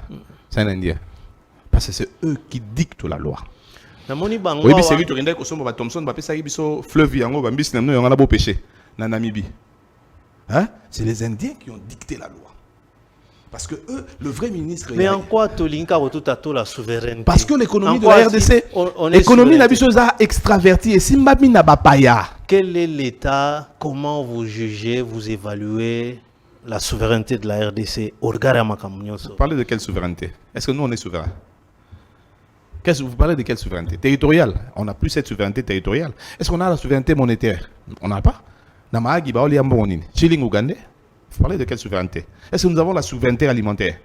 S3: C'est un Indien. Parce que c'est eux qui dictent la loi. Oui, c'est lui qui a dit Thompson, fleuve, Namibie. Hein? C'est les Indiens qui ont dicté la loi. Parce que eux, le vrai ministre...
S2: Mais en quoi Tolinka tout la souveraineté?
S4: Parce que l'économie de la RDC, l'économie n'a pas extravertie. Et si Mbabi n'a pas paya.
S2: Quel est l'État? Comment vous jugez, vous évaluez la souveraineté de la RDC? Vous
S3: parlez de quelle souveraineté? Est-ce que nous, on est souverain? Vous parlez de quelle souveraineté? Territoriale. On n'a plus cette souveraineté territoriale. Est-ce qu'on a la souveraineté monétaire? On n'a pas. Chiling Ougandais. Vous parlez de quelle souveraineté? Est-ce que nous avons la souveraineté alimentaire?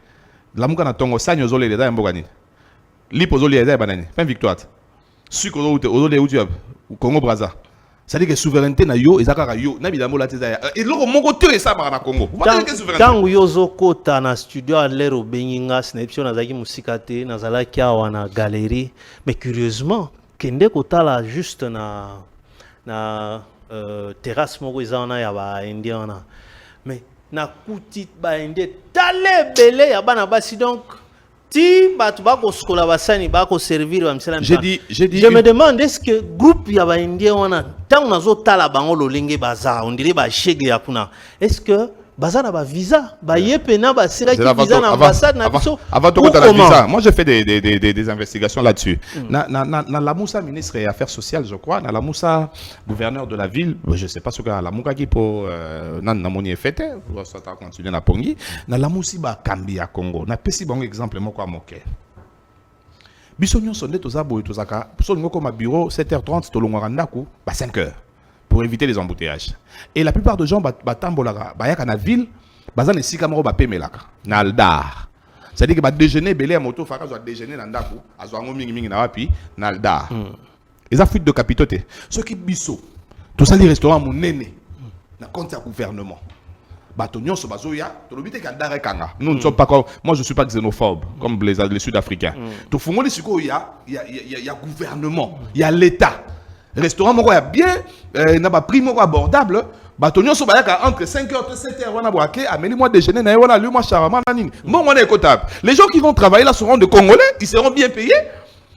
S3: La mouka na tongo sanyo zole le da mbogani. Lipo zole le da banani. Fin victoire. Sucre zole utu Congo Brazza. Ça dit que souveraineté na yo ezaka yo na bilambo la teza. Et loko moko te ça na Congo. Vous parlez de quelle souveraineté?
S2: Tant yozo kota na studio à l'ero beninga snapshot na zaki musikate na zala kia wana galerie. Mais curieusement, kende kota la juste na terrasse moko ezana ya ba indien mais na kuti ba indien tale belé ya bana basi donc ti batu bako skola basani bako servir ba msela. Je me demande est-ce que groupe ya ba indien wana tant nazo tala bango lolenge baza on dirait ba chege ya kuna est-ce que baza na ba visa ba yepena ba sera ki visa na ambassade na biso
S3: avant de la visa. Moi j'ai fait des investigations là-dessus. Na la Moussa ministre des Affaires sociales je crois, na la Moussa gouverneur de la ville, je sais pas ce que la Mouka qui pour na moni fête, ça ta continuer na pongi, na la Moussi ba Kambi à Congo. Na pesi bon exemple moko a moké. Biso nyon sonde to za boy to zaka, so ngoko ma bureau 7h30 to longoranda ku ba 5h. Pour éviter les embouteillages. Et la plupart des gens batambolaka, bayaka na ville, bazan esi kamaro ba pemelaka, na aldar. C'est-à-dire que ba déjeuner belé à moto faka zo déjeuner na ndaku, azo ngo mingi na wapi, na aldar. Ils ont fuite de capitaux. Ceux qui biso, tout ça les restaurants monene.
S4: na compte ya gouvernement. Batonyon so bazoya, to lobite kandare kanga. Nous ne sommes pas comme moi je suis pas xénophobe comme les Sud-Africains. To fungoli siko il y a gouvernement, il y a l'état. Restaurant moko ya bien na ba prix moko abordable. Batonyon so bayaka entre 5h et 7h wana boake ameli moi déjeuner na wana lui moi charama na nini. Bon on est écoutable. Les gens qui vont travailler là seront de Congolais, ils seront bien payés.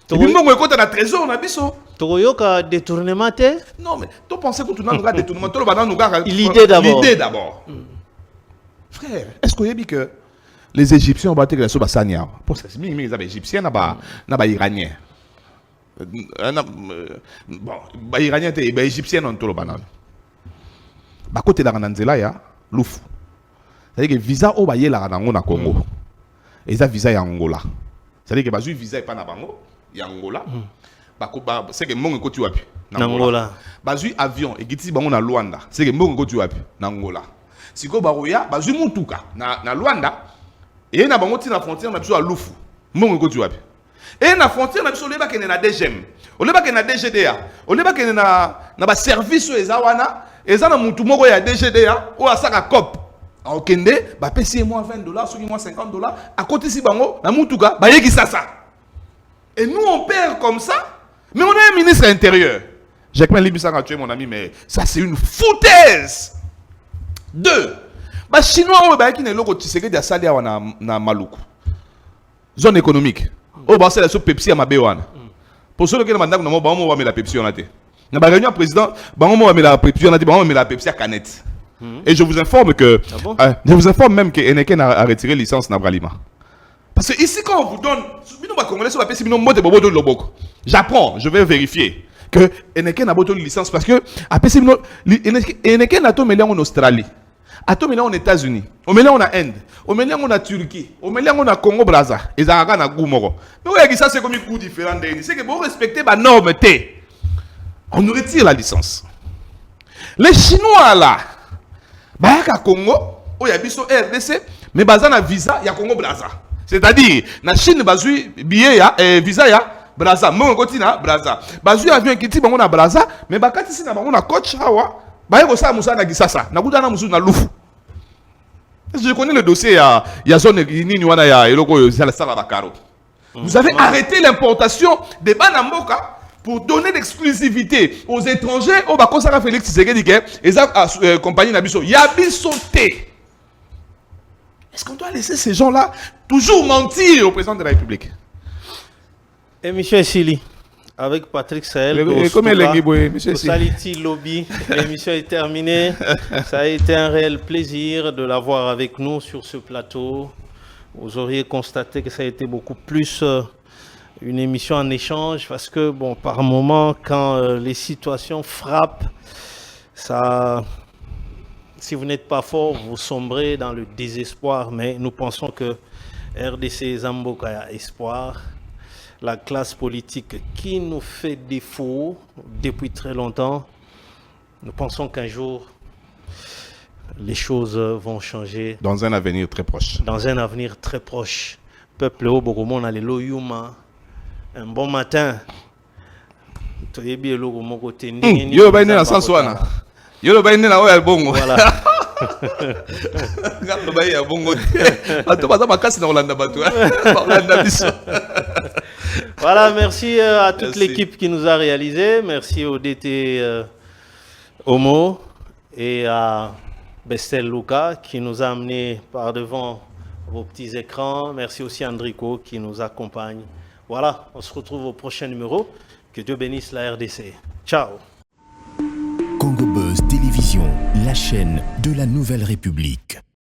S4: Et puis bon écoute na trésor na biso.
S2: Toyoka détournement te?
S4: Non mais tu pensais que tu n'as pas détournement, tu l'as pas
S2: l'idée
S4: d'abord. Frère, est-ce que vous avez dit que les Égyptiens ont battu les Sobassania? Pour ça, c'est les Égyptiens n'ont pas Iranien. Bon, les Iraniens et les Égyptiens ont tout le banane. Bah côté de la Rananzela ya louf. C'est-à-dire que visa au baye la Ranango na Congo. Et ça visa ya Angola. C'est-à-dire que bazu visa pas na Bango, ya Angola. Bah c'est que mon ko tu wapi
S2: na Angola.
S4: Bazu avion et giti bango na Luanda. C'est que mon ko tu wapi na Angola. Siko baroya bazui mutuka na Luanda et na bango ti na frontière na biso à Lufu mongo ko tu wapi et na frontière na biso leba kene na DGM o leba kene na DGDA o leba kene na ba service ezawana eza na mutu moko ya DGDA o asaka cop a okende ba pesi moi $20 soki moi $50 à côté si bango na mutuka ba yeki sasa et nous on perd comme ça mais on a un ministre intérieur Jacquemin Libisanga tu es mon ami mais ça c'est une foutaise. 2. Les Chinois qui ne loko Tshisekedi a sali na Maluku. Zone économique. Oh bah c'est la soupe Pepsi à Mabewana. Pour ceux qui ne mandent pas, on va mettre la Pepsi en athée. Dans la réunion président, on va mettre la Pepsi en athée, on va mettre la Pepsi à canette. Et je vous informe que, je vous informe même que Eneken a retiré licence Nabralima. Parce que ici quand on vous donne, j'apprends, je vais vérifier que Eneken a une licence parce que Eneken a tout en Australie. Ato maintenant en États-Unis, au maintenant on a Inde, au maintenant on a Turquie, au maintenant on a Congo Brazza, et ça a Goumoro. Mais oui, ça c'est comme un coup différent. C'est que vous respectez ma norme T. On nous retire la licence. Les Chinois là, bah à Congo, où il y a biso RDC, mais bazan a visa, il y a Congo Brazza. C'est-à-dire, na Chine bazui billet ya visa ya Brazza, mon côté na Brazza. Bazui avion qui dit on a Brazza, mais bakati si na on a coach hawa. Je connais le dossier, il y a zone Vous avez arrêté l'importation des Banamboka pour donner l'exclusivité aux étrangers au Bakosara Félix Tshisekedi et sa compagnie Nabiso. Yabiso T. Est-ce qu'on doit laisser ces gens-là toujours mentir au président de la République?
S2: Et Michel Sili, avec Patrick Sahel, Saliti Lobby, l'émission est terminée. Ça a été un réel plaisir de l'avoir avec nous sur ce plateau. Vous auriez constaté que ça a été beaucoup plus une émission en échange parce que, bon, par moment, quand les situations frappent, ça, si vous n'êtes pas fort, vous sombrez dans le désespoir. Mais nous pensons que RDC Zamboka a espoir. La classe politique qui nous fait défaut depuis très longtemps, nous pensons qu'un jour, les choses vont changer.
S4: Dans un avenir très proche.
S2: Dans un avenir très proche. Peuple au Bogomon, a les Loyuma. Un bon matin.
S4: Yo ba na sanswana. Yo ba na o bongo. Voilà.
S2: Voilà, merci à toute l'équipe qui nous a réalisé. Merci au DT Homo et à Bestel Luca qui nous a amené par devant vos petits écrans. Merci aussi à Andrico qui nous accompagne. Voilà, on se retrouve au prochain numéro. Que Dieu bénisse la RDC. Ciao.
S1: Congo Buzz Télévision, la chaîne de la Nouvelle République.